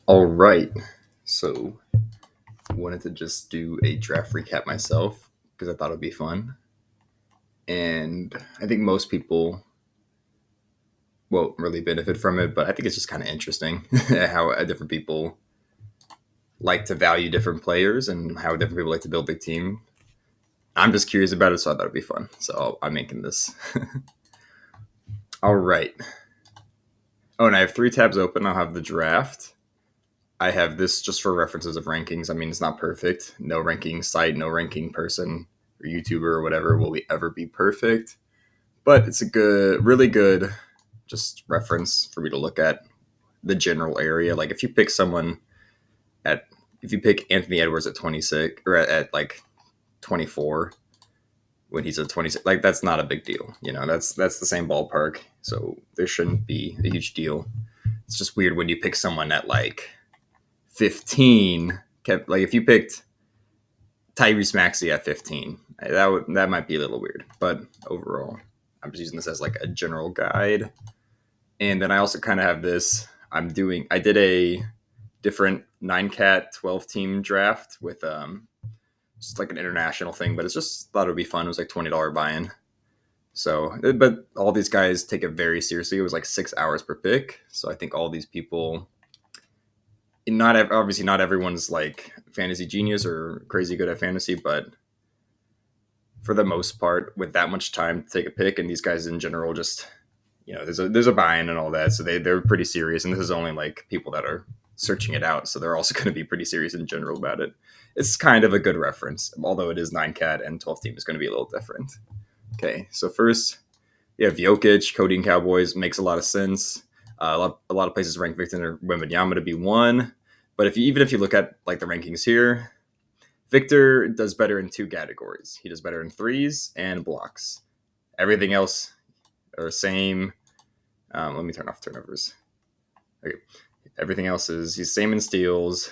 All right. So, wanted to just do a draft recap myself because I thought it'd be fun. And I think most people won't really benefit from it, but I think it's just kind of interesting how different people like to value different players and how different people like to build their team. I'm just curious about it, so I thought it'd be fun. So, I'm making this. All right. Oh, and I have three tabs open. I'll have the draft. I have this just for references of rankings. I mean, it's not perfect. No ranking site, no ranking person or YouTuber or whatever will ever be perfect. But it's a good, really good just reference for me to look at the general area. Like if you pick someone at, if you pick Anthony Edwards at 26 or at like 24 when he's at 26, like that's not a big deal. That's the same ballpark. So there shouldn't be a huge deal. It's just weird when you pick someone at like 15. Like if you picked Tyrese Maxey at 15, that might be a little weird. But overall, I'm just using this as like a general guide. And then I also kind of have this. I did a different 9 cat 12 team draft with just like an international thing, but it's just thought it would be fun. It was like $20 buy-in. So, but all these guys take it very seriously. It was like 6 hours per pick. So I think all these people, obviously not everyone's like fantasy genius or crazy good at fantasy, but for the most part, with that much time to take a pick, and these guys in general just there's a buy-in and all that, so they're pretty serious. And this is only like people that are searching it out, so they're also going to be pretty serious in general about it. It's kind of a good reference, although it is 9 cat and 12 team is going to be a little different. Okay, so first you have Jokic, Cody and Cowboys makes a lot of sense. A lot of places rank Victor Wembanyama to be one, but even if you look at like the rankings here, Victor does better in two categories. He does better in threes and blocks. Everything else are same. Let me turn off turnovers. Okay. Everything else is he's same in steals.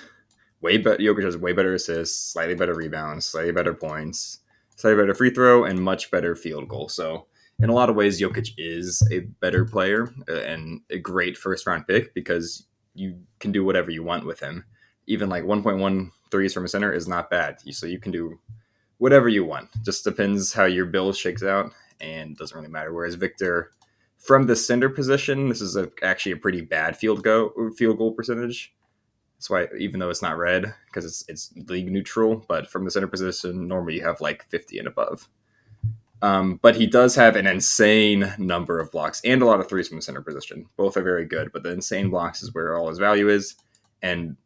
Way better. Jokic has way better assists, slightly better rebounds, slightly better points, slightly better free throw, and much better field goal. So in a lot of ways, Jokic is a better player and a great first round pick because you can do whatever you want with him. Even like 1.1 threes from a center is not bad. So you can do whatever you want. Just depends how your build shakes out and doesn't really matter. Whereas Victor, from the center position, this is actually a pretty bad field goal percentage. That's why, even though it's not red because it's league neutral, but from the center position, normally you have like 50 and above. But he does have an insane number of blocks and a lot of threes from the center position. Both are very good, but the insane blocks is where all his value is. And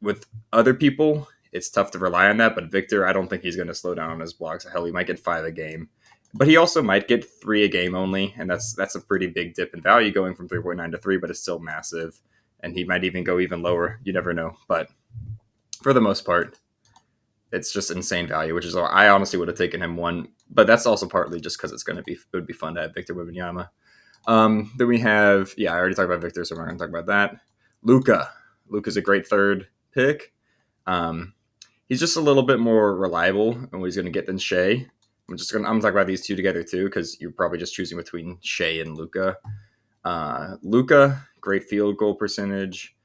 with other people, it's tough to rely on that. But Victor, I don't think he's going to slow down on his blocks. Hell, he might get 5 a game, but he also might get 3 a game only, and that's a pretty big dip in value going from 3.9 to 3, but it's still massive. And he might even go even lower. You never know. But for the most part, it's just insane value, which is I honestly would have taken him one, but that's also partly just because it would be fun to have Victor Wembanyama. Then we have I already talked about Victor, so we're not going to talk about that. Luka. Luka's a great third pick. He's just a little bit more reliable and what he's going to get than Shea. I'm going to talk about these two together too because you're probably just choosing between Shea and Luka. Luka, great field goal percentage.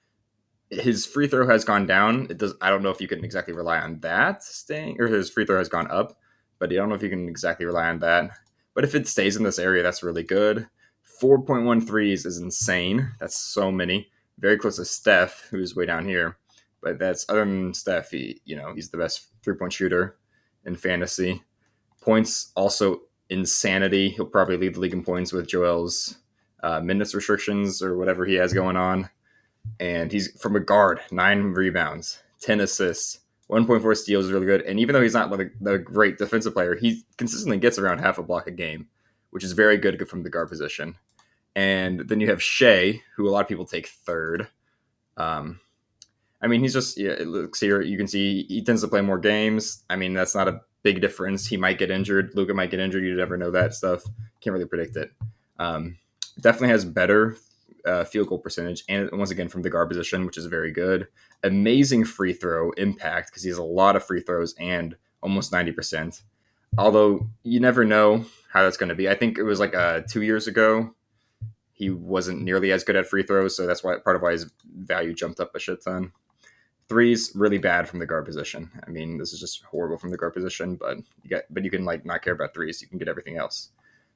His free throw has gone down. I don't know if you can exactly rely on that staying, or his free throw has gone up, but I don't know if you can exactly rely on that. But if it stays in this area, that's really good. 4.1 threes is insane. That's so many. Very close to Steph, who's way down here. But that's other than Steph, he's the best 3-point shooter in fantasy. Points also insanity. He'll probably lead the league in points with Joel's minutes restrictions or whatever he has going on. And he's from a guard, 9 rebounds, 10 assists, 1.4 steals is really good. And even though he's not the great defensive player, he consistently gets around half a block a game, which is very good from the guard position. And then you have Shea, who a lot of people take third. I mean, he's just, it looks here, you can see he tends to play more games. I mean, that's not a big difference. He might get injured. Luka might get injured. You never know that stuff. Can't really predict it. Definitely has better field goal percentage, and once again from the guard position, which is very good. Amazing free throw impact because he has a lot of free throws and almost 90%. Although you never know how that's going to be. I think it was like 2 years ago he wasn't nearly as good at free throws, so that's why part of why his value jumped up a shit ton. Threes really bad from the guard position. I mean, this is just horrible from the guard position, but you can like not care about threes. You can get everything else.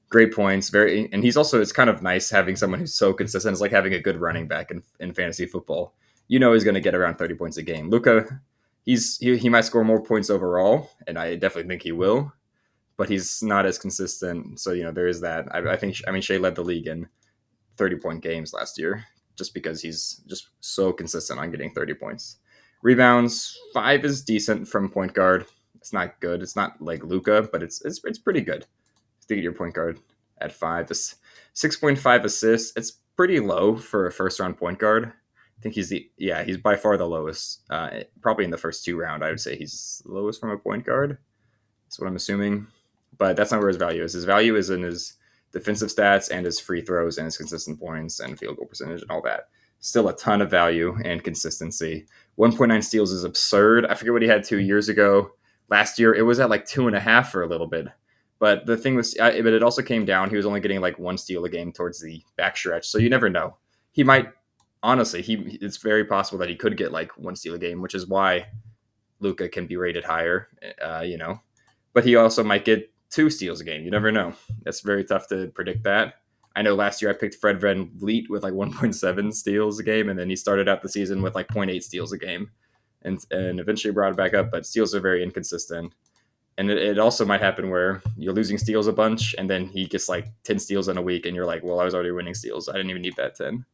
Great points, and he's also it's kind of nice having someone who's so consistent. It's like having a good running back in fantasy football. You know he's going to get around 30 points a game. Luka, he might score more points overall, and I definitely think he will, but he's not as consistent. So there is that. I mean Shea led the league in 30-point games last year, just because he's just so consistent on getting 30 points. Rebounds, 5 is decent from point guard. It's not good. It's not like Luka, but it's pretty good to get your point guard at 5. It's 6.5 assists. It's pretty low for a first round point guard. I think he's by far the lowest. Probably in the first 2 rounds, I would say he's the lowest from a point guard. That's what I'm assuming. But that's not where his value is. His value is in his defensive stats and his free throws and his consistent points and field goal percentage and all that. Still a ton of value and consistency. 1.9 steals is absurd. I forget what he had 2 years ago. Last year, it was at like 2.5 for a little bit. But the thing was, but it also came down. He was only getting like 1 steal a game towards the backstretch. So you never know. He might, honestly, it's very possible that he could get like 1 steal a game, which is why Luka can be rated higher, But he also might get 2 steals a game. You never know. That's very tough to predict that. I know last year I picked Fred VanVleet with like 1.7 steals a game, and then he started out the season with like 0.8 steals a game, and eventually brought it back up. But steals are very inconsistent, and it also might happen where you're losing steals a bunch, and then he gets like 10 steals in a week, and you're like, well, I was already winning steals. I didn't even need that 10.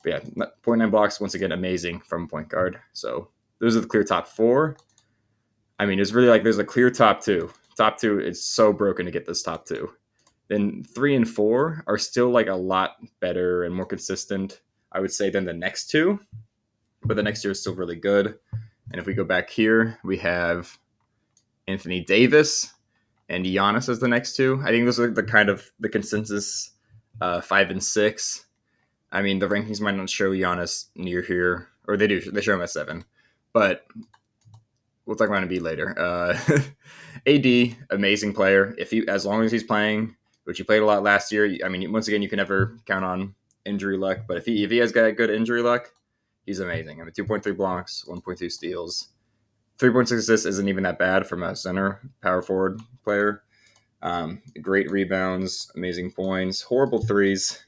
But yeah, 0.9 blocks, once again, amazing from point guard. So those are the clear top 4. I mean, it's really like there's a clear top 2. Top 2, it's so broken to get this top 2. Then 3 and 4 are still like a lot better and more consistent, I would say, than the next 2. But the next 2 is still really good. And if we go back here, we have Anthony Davis and Giannis as the next 2. I think those are the kind of the consensus 5 and 6. I mean, the rankings might not show Giannis near here, or they do. They show him at 7. But we'll talk about Embiid later. AD, amazing player. As long as he's playing, which he played a lot last year. I mean, once again, you can never count on injury luck, but if he has got good injury luck, he's amazing. I mean, 2.3 blocks, 1.2 steals, 3.6 assists isn't even that bad from a center power forward player. Great rebounds, amazing points, horrible threes,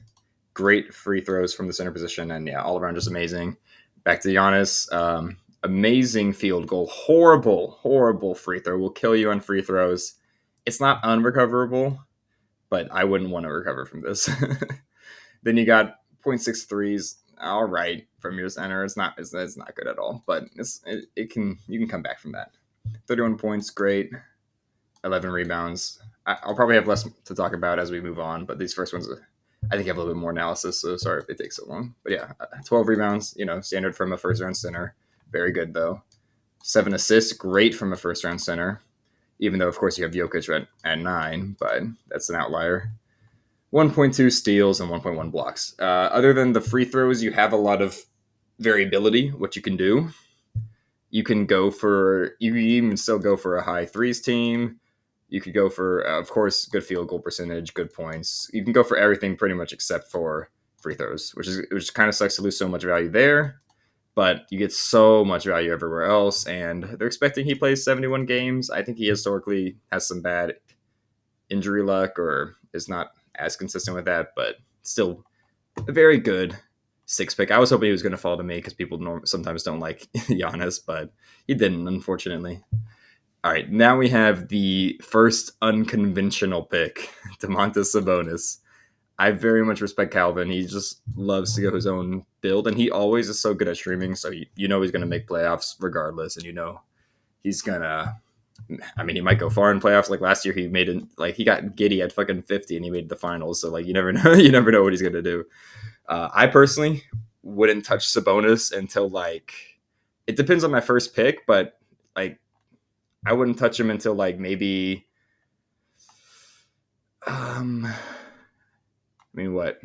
great free throws from the center position, and yeah, all around just amazing. Back to Giannis. Amazing field goal. Horrible free throw. Will kill you on free throws. It's not unrecoverable, but I wouldn't want to recover from this. Then you got 0.6 threes. All right, from your center. It's not good at all, but you can come back from that. 31 points, great. 11 rebounds. I'll probably have less to talk about as we move on, but these first ones, I think, have a little bit more analysis, so sorry if they take so long. But yeah, 12 rebounds, standard from a first-round center. Very good, though. 7 assists, great from a first-round center, even though, of course, you have Jokic at 9, but that's an outlier. 1.2 steals and 1.1 blocks. Other than the free throws, you have a lot of variability, what you can do. You can even still go for a high threes team. You could go for, of course, good field goal percentage, good points. You can go for everything pretty much except for free throws, which kind of sucks to lose so much value there. But you get so much value everywhere else, and they're expecting he plays 71 games. I think he historically has some bad injury luck or is not as consistent with that, but still a very good 6 pick. I was hoping he was going to fall to me because people sometimes don't like Giannis, but he didn't, unfortunately. All right, now we have the first unconventional pick, Domantas Sabonis. I very much respect Calvin. He just loves to go his own build, and he always is so good at streaming, so he's going to make playoffs regardless, and he's going to... I mean, he might go far in playoffs. Like last year, he got giddy at fucking 50, and he made the finals. So you never know. You never know what he's gonna do. I personally wouldn't touch Sabonis until it depends on my first pick, but I wouldn't touch him until maybe. I mean, what?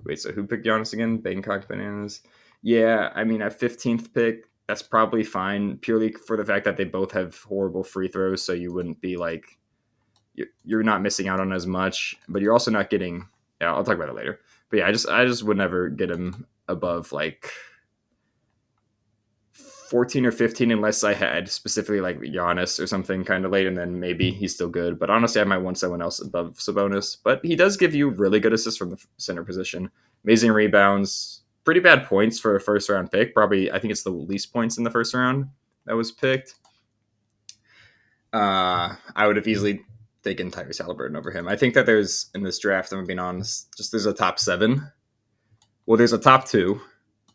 Wait, so who picked Giannis again? Bangkok Bananas. Yeah, I mean, at 15th pick. That's probably fine, purely for the fact that they both have horrible free throws, so you wouldn't be you're not missing out on as much, but you're also not getting. Yeah, I'll talk about it later. But yeah, I just would never get him above like 14 or 15 unless I had specifically like Giannis or something kind of late, and then maybe he's still good. But honestly, I might want someone else above Sabonis. But he does give you really good assists from the center position, amazing rebounds, pretty bad points for a first round pick. Probably, I think it's the least points in the first round that was picked. I would have easily taken Tyrese Halliburton over him. I think that there's in this draft, I'm being honest, just there's a top 7. Well, there's a top 2,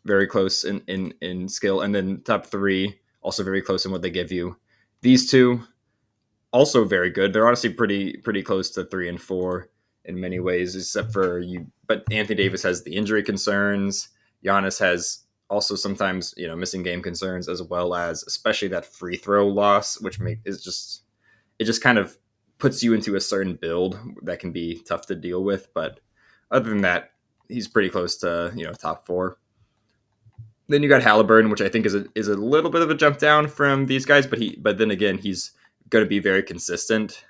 very close in skill, and then top 3 also very close in what they give you. These two also very good. They're honestly pretty close to 3 and 4 in many ways, except for you. But Anthony Davis has the injury concerns. Giannis has also sometimes missing game concerns, as well as especially that free throw loss, which is just it just kind of puts you into a certain build that can be tough to deal with. But other than that, he's pretty close to top 4. Then you got Halliburton, which I think is a little bit of a jump down from these guys, but then again he's going to be very consistent.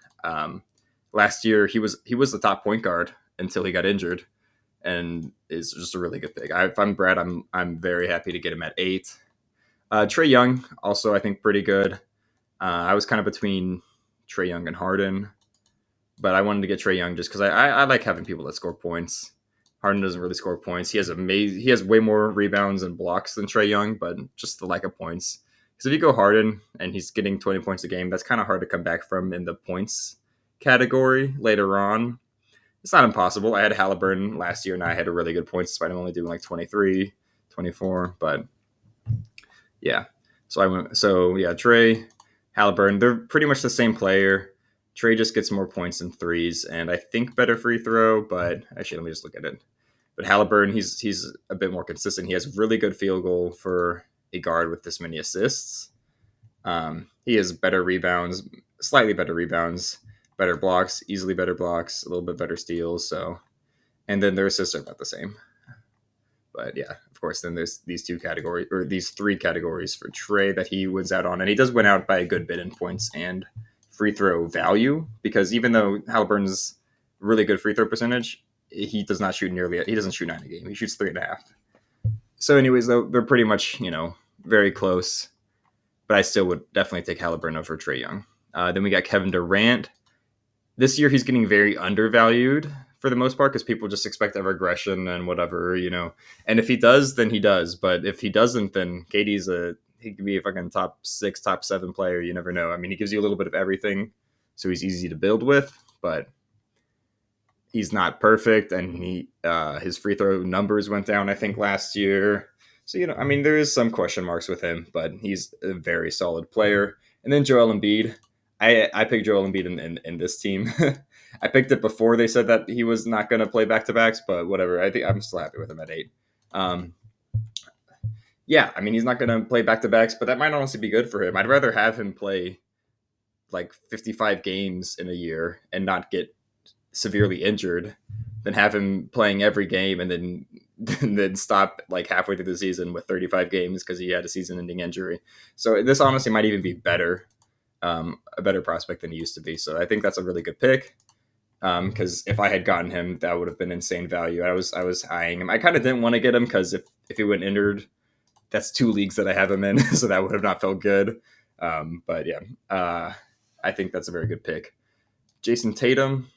Last year he was the top point guard until he got injured, and is just a really good pick. If I'm Brad, I'm very happy to get him at 8. Trae Young also I think pretty good. I was kind of between Trae Young and Harden, but I wanted to get Trae Young just because I like having people that score points. Harden doesn't really score points. He has way more rebounds and blocks than Trae Young, but just the lack of points. Because if you go Harden and he's getting 20 points a game, that's kind of hard to come back from in the points category later on. It's not impossible. I had Halliburton last year, and I had a really good points despite him only doing like 23, 24. But yeah, Trae, Halliburton, they're pretty much the same player. Trae just gets more points than threes, and I think better free throw. But actually, let me just look at it. But Halliburton, he's a bit more consistent. He has really good field goal for a guard with this many assists. He has better rebounds, slightly better rebounds, better blocks, easily better blocks, a little bit better steals. So, and then their assists are about the same. But yeah, of course, then there's these 3 categories for Trae that he wins out on, and he does win out by a good bit in points and free throw value, because even though Halliburton's really good free throw percentage, he doesn't shoot 9 a game. He shoots 3.5. So anyways, though, they're pretty much, very close, but I still would definitely take Halliburton over Trae Young. Then we got Kevin Durant. This year he's getting very undervalued for the most part because people just expect a regression and whatever, And if he does, then he does. But if he doesn't, then he could be a fucking top 6, top 7 player. You never know. I mean, he gives you a little bit of everything, so he's easy to build with, but he's not perfect, and his free throw numbers went down, I think, last year. So, I mean, there is some question marks with him, but he's a very solid player. And then Joel Embiid. I picked Joel Embiid in this team. I picked it before they said that he was not going to play back-to-backs, but whatever. I think I'm still happy with him at 8. Yeah, I mean, he's not going to play back-to-backs, but that might honestly be good for him. I'd rather have him play like 55 games in a year and not get severely injured than have him playing every game and then stop like halfway through the season with 35 games because he had a season-ending injury. So this honestly might even be better, a better prospect than he used to be. So I think that's a really good pick. Because if I had gotten him, that would have been insane value. I was eyeing him. I kind of didn't want to get him because if he went injured, that's 2 leagues that I have him in, so that would have not felt good. But yeah, I think that's a very good pick. Jason Tatum.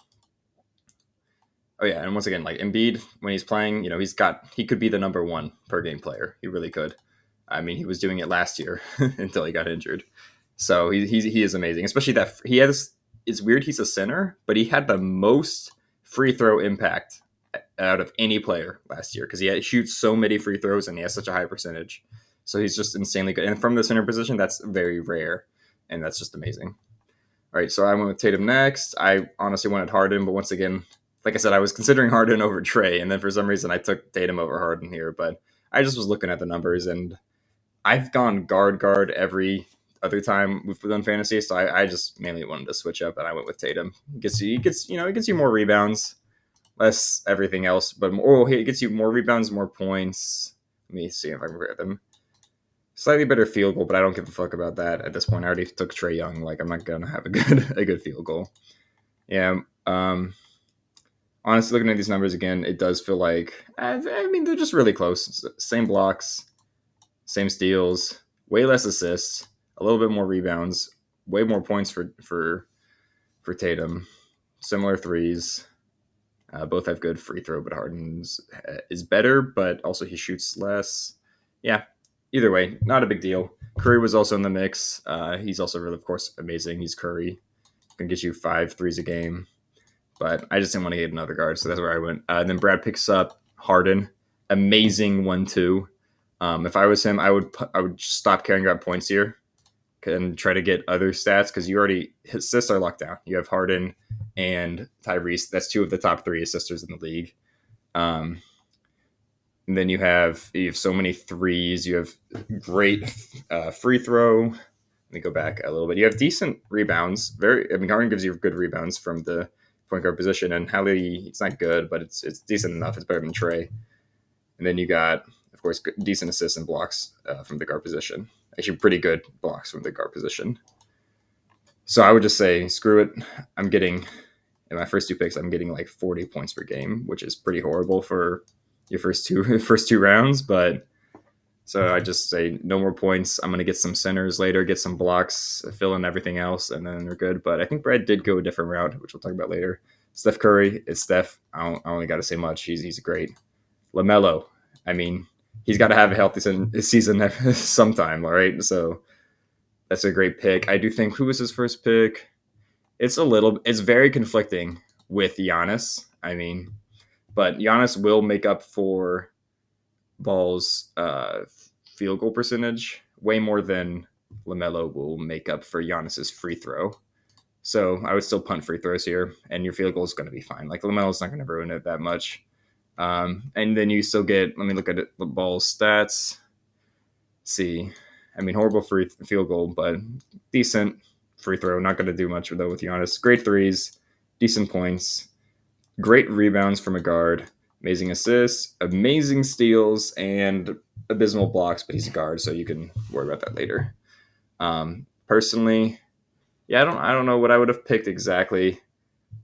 Oh yeah, and once again, like Embiid, when he's playing, he could be the number 1 per game player. He really could. I mean, he was doing it last year until he got injured. So he is amazing, especially that he has. It's weird he's a center, but he had the most free throw impact out of any player last year because he shoots so many free throws and he has such a high percentage. So he's just insanely good. And from the center position, that's very rare, and that's just amazing. All right, so I went with Tatum next. I honestly wanted Harden, but once again, like I said, I was considering Harden over Trae, and then for some reason I took Tatum over Harden here. But I just was looking at the numbers, and I've gone guard every other time we've done fantasy, so I just mainly wanted to switch up, and I went with Tatum. He gets you more rebounds, less everything else, but he gets you more rebounds, more points. Let me see if I can grab them. Slightly better field goal, but I don't give a fuck about that at this point. I already took Trae Young. Like, I'm not gonna have a good field goal. Yeah. honestly, looking at these numbers again, it does feel like I mean they're just really close. Same blocks, same steals, way less assists, a little bit more rebounds, way more points for Tatum. Similar threes. Both have good free throw, but Harden's is better, but also he shoots less. Yeah, either way, not a big deal. Curry was also in the mix. He's also really, of course, amazing. He's Curry. Can get you 5 threes a game. But I just didn't want to get another guard, so that's where I went. And then Brad picks up Harden. Amazing 1-2. If I was him, I would stop caring about points here and try to get other stats because you already assists are locked down. You have Harden and Tyrese. That's two of the top 3 assisters in the league. Um, and then you have so many threes. You have great free throw. Let me go back a little bit. You have decent rebounds. Harden gives you good rebounds from the point guard position, and Hallie, it's not good, but it's decent enough. It's better than Trey. And then you got, of course, decent assists and blocks from the guard position. Actually, pretty good blocks from the guard position. So I would just say, screw it. I'm getting, in my first 2 picks, I'm getting like 40 points per game, which is pretty horrible for your first two rounds. But so I just say no more points. I'm going to get some centers later, get some blocks, fill in everything else, and then we're good. But I think Brad did go a different route, which we'll talk about later. Steph Curry is Steph. I only got to say much. He's great. LaMelo, I mean, he's got to have a healthy season sometime, all right? So that's a great pick. I do think, who was his first pick? It's very conflicting with Giannis. I mean, but Giannis will make up for Ball's field goal percentage way more than LaMelo will make up for Giannis's free throw. So I would still punt free throws here, and your field goal is going to be fine. Like LaMelo's not going to ruin it that much. And then you still get, let me look at it, the Ball's stats. See, I mean, horrible free field goal, but decent free throw. Not going to do much though with Giannis. Great threes, decent points, great rebounds from a guard, amazing assists, amazing steals, and abysmal blocks. But he's a guard, so you can worry about that later. Personally, yeah, I don't know what I would have picked exactly,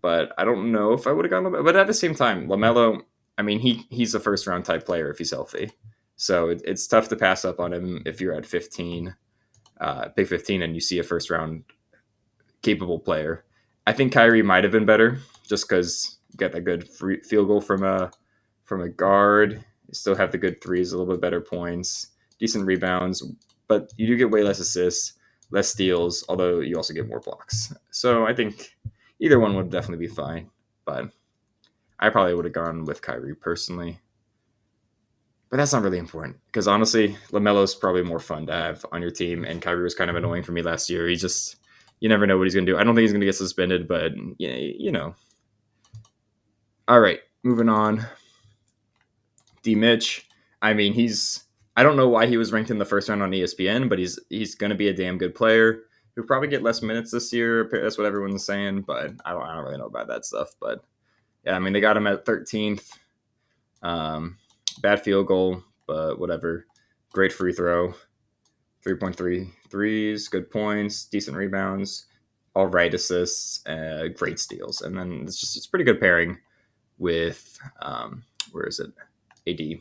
but I don't know if I would have gone LaMelo. But at the same time, LaMelo, I mean, he's a first round type player if he's healthy. So it's tough to pass up on him if you're at 15, pick 15, and you see a first round capable player. I think Kyrie might have been better just because you got that good field goal from a guard. You still have the good threes, a little bit better points, decent rebounds, but you do get way less assists, less steals, although you also get more blocks. So I think either one would definitely be fine, but I probably would have gone with Kyrie personally. But that's not really important because honestly, LaMelo's probably more fun to have on your team, and Kyrie was kind of annoying for me last year. You never know what he's going to do. I don't think he's going to get suspended, but you know. All right, moving on. D. Mitch. I mean, I don't know why he was ranked in the first round on ESPN, but he's going to be a damn good player. He'll probably get less minutes this year. That's what everyone's saying, but I don't really know about that stuff. But yeah, I mean, they got him at 13th. Bad field goal, but whatever. Great free throw. 3.3 threes, good points, decent rebounds, all right assists, great steals. And then it's pretty good pairing with, where is it? AD.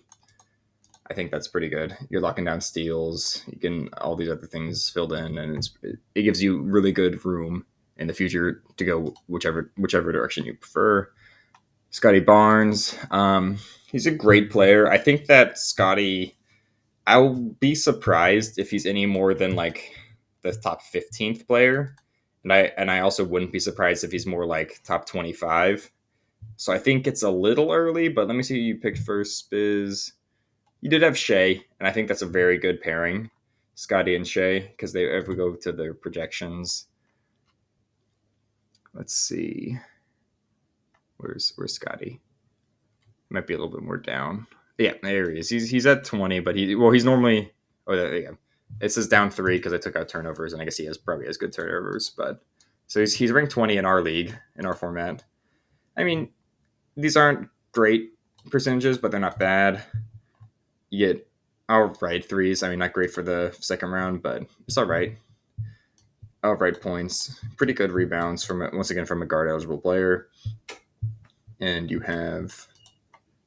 I think that's pretty good. You're locking down steals. You can all these other things filled in, and it gives you really good room in the future to go whichever direction you prefer. Scotty Barnes, he's a great player. I think that Scotty, I'll be surprised if he's any more than like the top 15th player, and I also wouldn't be surprised if he's more like top 25. So I think it's a little early, but let me see who you picked first. Biz, you did have Shea, and I think that's a very good pairing, Scotty and Shea, because if we go to their projections, let's see, where's Scotty? Might be a little bit more down. Yeah, there he is. He's at 20, but he's normally. Oh, there you go. It says down 3 because I took out turnovers, and I guess he probably has good turnovers. But so he's ranked 20 in our league, in our format. I mean, these aren't great percentages, but they're not bad. You get all right threes. I mean, not great for the second round, but it's all right. All right points. Pretty good rebounds from once again from a guard eligible player. and you have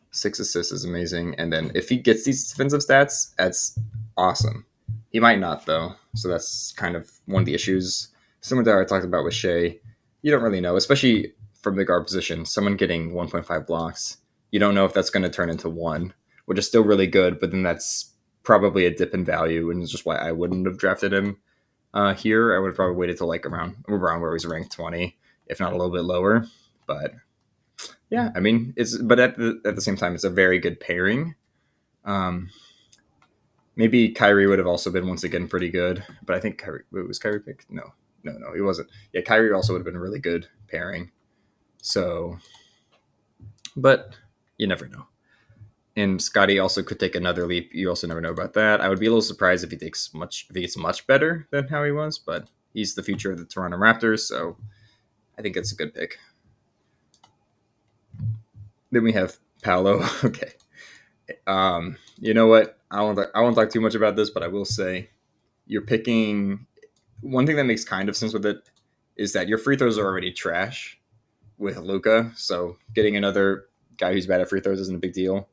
6 assists is amazing. And then if he gets these defensive stats, that's awesome. He might not though, so that's kind of one of the issues. Similar to what I talked about with Shea, you don't really know, especially from the guard position. Someone getting 1.5 blocks, you don't know if that's going to turn into one, which is still really good. But then that's probably a dip in value, and it's just why I wouldn't have drafted him here. I would have probably waited till like around where he's ranked 20, if not a little bit lower. But yeah, I mean, it's but at the same time, it's a very good pairing. Um, Maybe Kyrie would have also been once again pretty good, but I think was Kyrie picked? No, no, he wasn't. Yeah, Kyrie also would have been a really good pairing. So, but you never know. And Scotty also could take another leap. You also never know about that. I would be a little surprised if he gets much better than how he was, but he's the future of the Toronto Raptors, so I think it's a good pick. Then we have Paolo. Okay. You know what? I won't talk too much about this, but I will say you're picking one thing that makes kind of sense with it is that your free throws are already trash with Luka, so getting another guy who's bad at free throws isn't a big deal.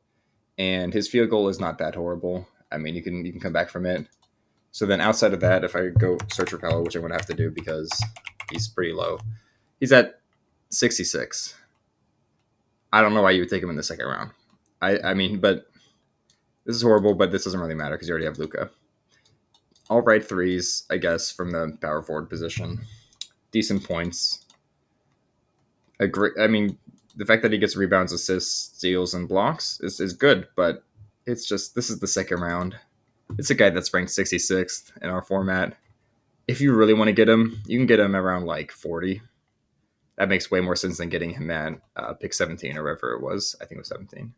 And his field goal is not that horrible. I mean, you can come back from it. So then outside of that, if I go search for Paolo, which I'm gonna have to do because he's pretty low, he's at 66. I don't know why you would take him in the second round. I mean, but this is horrible, but this doesn't really matter because you already have Luka. All right threes, I guess, from the power forward position. Decent points. I mean, the fact that he gets rebounds, assists, steals, and blocks is good, but it's just this is the second round. It's a guy that's ranked 66th in our format. If you really want to get him, you can get him around like 40. That makes way more sense than getting him at pick 17 or whatever it was. I think it was 17.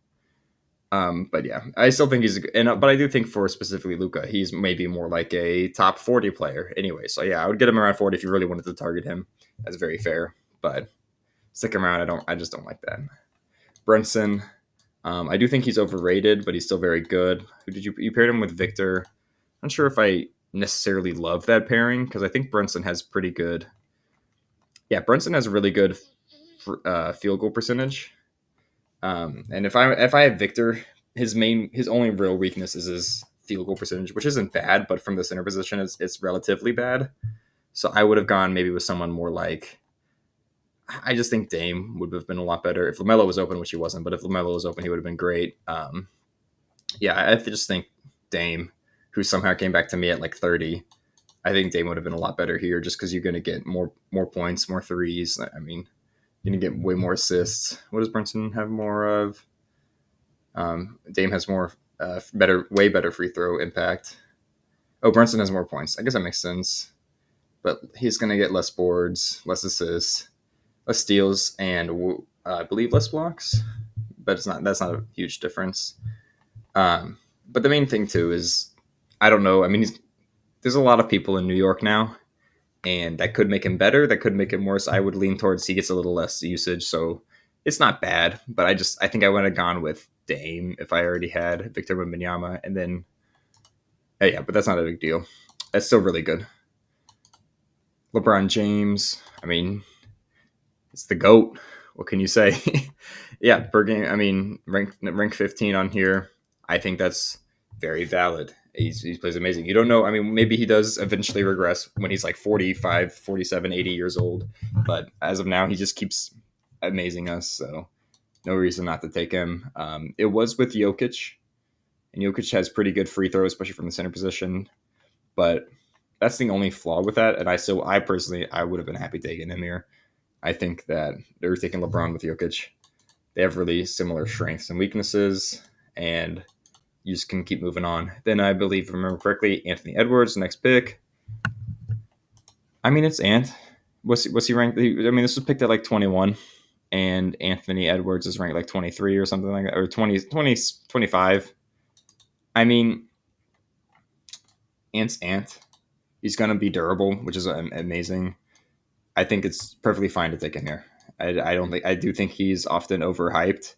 But yeah, I still think but I do think for specifically Luka, he's maybe more like a top 40 player anyway. So yeah, I would get him around 40 if you really wanted to target him. That's very fair. But second round, I just don't like that. Brunson, I do think he's overrated, but he's still very good. Who did you paired him with Victor? I'm not sure if I necessarily love that pairing because I think Brunson has pretty good. Yeah, Brunson has a really good field goal percentage. And if I have Victor, his only real weakness is his field goal percentage, which isn't bad, but from the center position, it's relatively bad. So I would have gone maybe with someone more like. I just think Dame would have been a lot better if LaMelo was open, which he wasn't. But if LaMelo was open, he would have been great. Yeah, I just think Dame, who somehow came back to me at like 30, I think Dame would have been a lot better here, just because you're going to get more points, more threes. I mean, you're going to get way more assists. What does Brunson have more of? Dame has more, way better free throw impact. Oh, Brunson has more points. I guess that makes sense. But he's going to get less boards, less assists, less steals, and I believe less blocks. But that's not a huge difference. But the main thing too is I don't know. I mean, there's a lot of people in New York now, and that could make him better. That could make him worse. I would lean towards he gets a little less usage, so it's not bad. But I think I would have gone with Dame if I already had Victor Wembanyama, and then yeah, but that's not a big deal. That's still really good. LeBron James. I mean, it's the GOAT. What can you say? Yeah, per game. I mean, rank 15 on here. I think that's very valid. He plays amazing. You don't know. I mean, maybe he does eventually regress when he's like 45, 47, 80 years old. But as of now, he just keeps amazing us. So no reason not to take him. It was with Jokic, and Jokic has pretty good free throws, especially from the center position. But that's the only flaw with that. And I personally, I would have been happy taking him here. I think that they're taking LeBron with Jokic. They have really similar strengths and weaknesses, and you just can keep moving on. Then I believe, if I remember correctly, Anthony Edwards, next pick. I mean, it's Ant. What's he ranked? I mean, this was picked at like 21, and Anthony Edwards is ranked like 23 or something like that, or 25. I mean, Ant's Ant. He's going to be durable, which is amazing. I think it's perfectly fine to take him here. I do think he's often overhyped,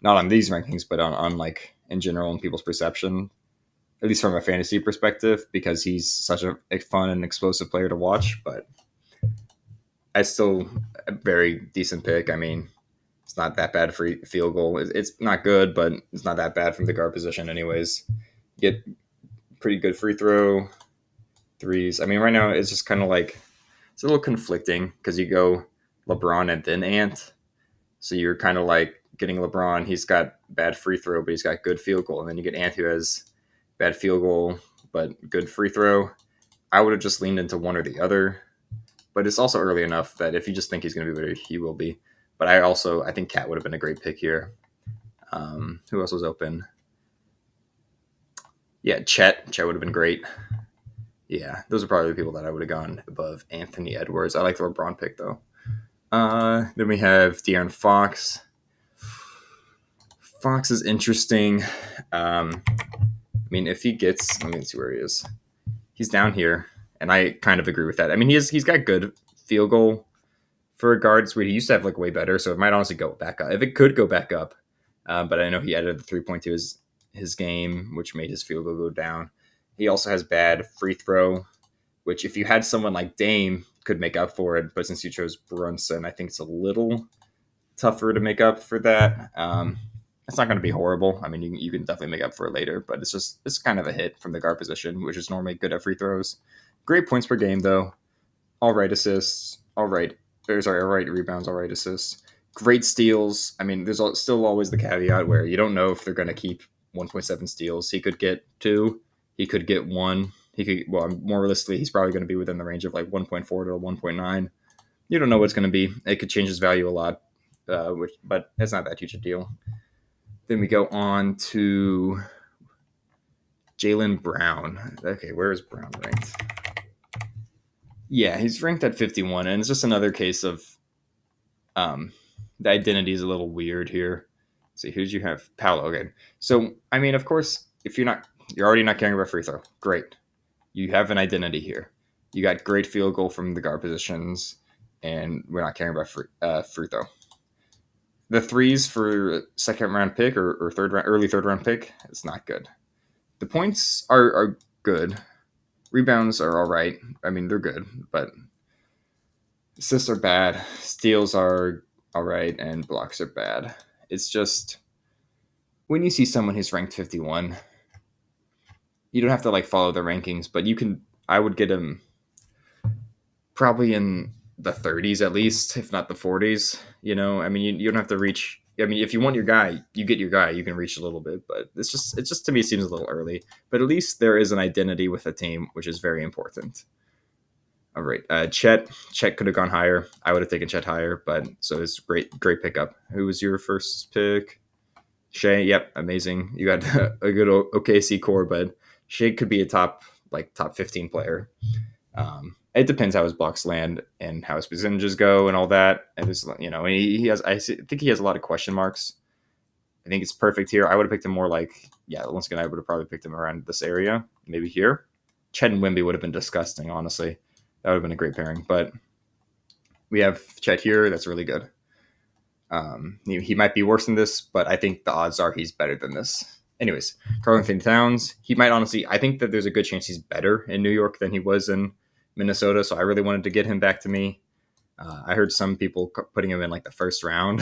not on these rankings, but on like in general in people's perception, at least from a fantasy perspective, because he's such a fun and explosive player to watch. But I still a very decent pick. I mean, It's not that bad free field goal. It's not good, but it's not that bad from the guard position, anyways. Get pretty good free throw threes. I mean, right now it's just kind of like it's a little conflicting because you go LeBron and then Ant, so you're kind of like getting LeBron. He's got bad free throw, but he's got good field goal, and then you get Ant who has bad field goal but good free throw. I would have just leaned into one or the other, but it's also early enough that if you just think he's going to be better, he will be. But I think Cat would have been a great pick here. Who else was open? Yeah, Chet. Chet would have been great. Yeah, those are probably the people that I would have gone above Anthony Edwards. I like the LeBron pick though. Then we have De'Aaron Fox. Fox is interesting. I mean, if he gets, let me see where he is. He's down here, and I kind of agree with that. I mean, he's got good field goal for guards. Where he used to have like way better, so it might honestly go back up. If it could go back up, but I know he added the 3-point to his game, which made his field goal go down. He also has bad free throw, which if you had someone like Dame could make up for it, but since you chose Brunson, I think it's a little tougher to make up for that. It's not going to be horrible. I mean, you can definitely make up for it later, but it's kind of a hit from the guard position, which is normally good at free throws. Great points per game though. All right assists. All right. All right rebounds. All right assists. Great steals. I mean, there's still always the caveat where you don't know if they're going to keep 1.7 steals. He could get 2. He could get 1. He could. Well, more realistically, he's probably going to be within the range of like 1.4 to 1.9. You don't know what it's going to be. It could change his value a lot, but it's not that huge a deal. Then we go on to Jaylen Brown. Okay, where is Brown ranked? Yeah, he's ranked at 51, and it's just another case of the identity is a little weird here. Let's see, who did you have? Paolo. Okay, so I mean, of course, if you're already not caring about free throw. Great, you have an identity here. You got great field goal from the guard positions, and we're not caring about free throw. The threes for second round pick or early third round pick, it's not good. The points are good. Rebounds are all right. I mean, they're good, but assists are bad. Steals are all right, and blocks are bad. It's just when you see someone who's ranked 51, you don't have to like follow the rankings, but you can. I would get him probably in the 30s at least, if not the 40s. I mean, you don't have to reach. I mean, if you want your guy, you get your guy. You can reach a little bit, but it just to me seems a little early. But at least there is an identity with the team, which is very important. All right, Chet could have gone higher. I would have taken Chet higher, but so it's great pickup. Who was your first pick? Shea. Yep, amazing. You got a good OKC core, but Shea could be a top 15 player. It depends how his blocks land and how his percentages go and all that. And it's he has. Think he has a lot of question marks. I think it's perfect here. I would have picked him more once again I would have probably picked him around this area, maybe here. Chet and Wimby would have been disgusting, honestly. That would have been a great pairing. But we have Chet here. That's really good. He might be worse than this, but I think the odds are he's better than this. Anyways, Karl-Anthony Towns. He might honestly. I think that there's a good chance he's better in New York than he was in Minnesota. So I really wanted to get him back to me. I heard some people putting him in like the first round.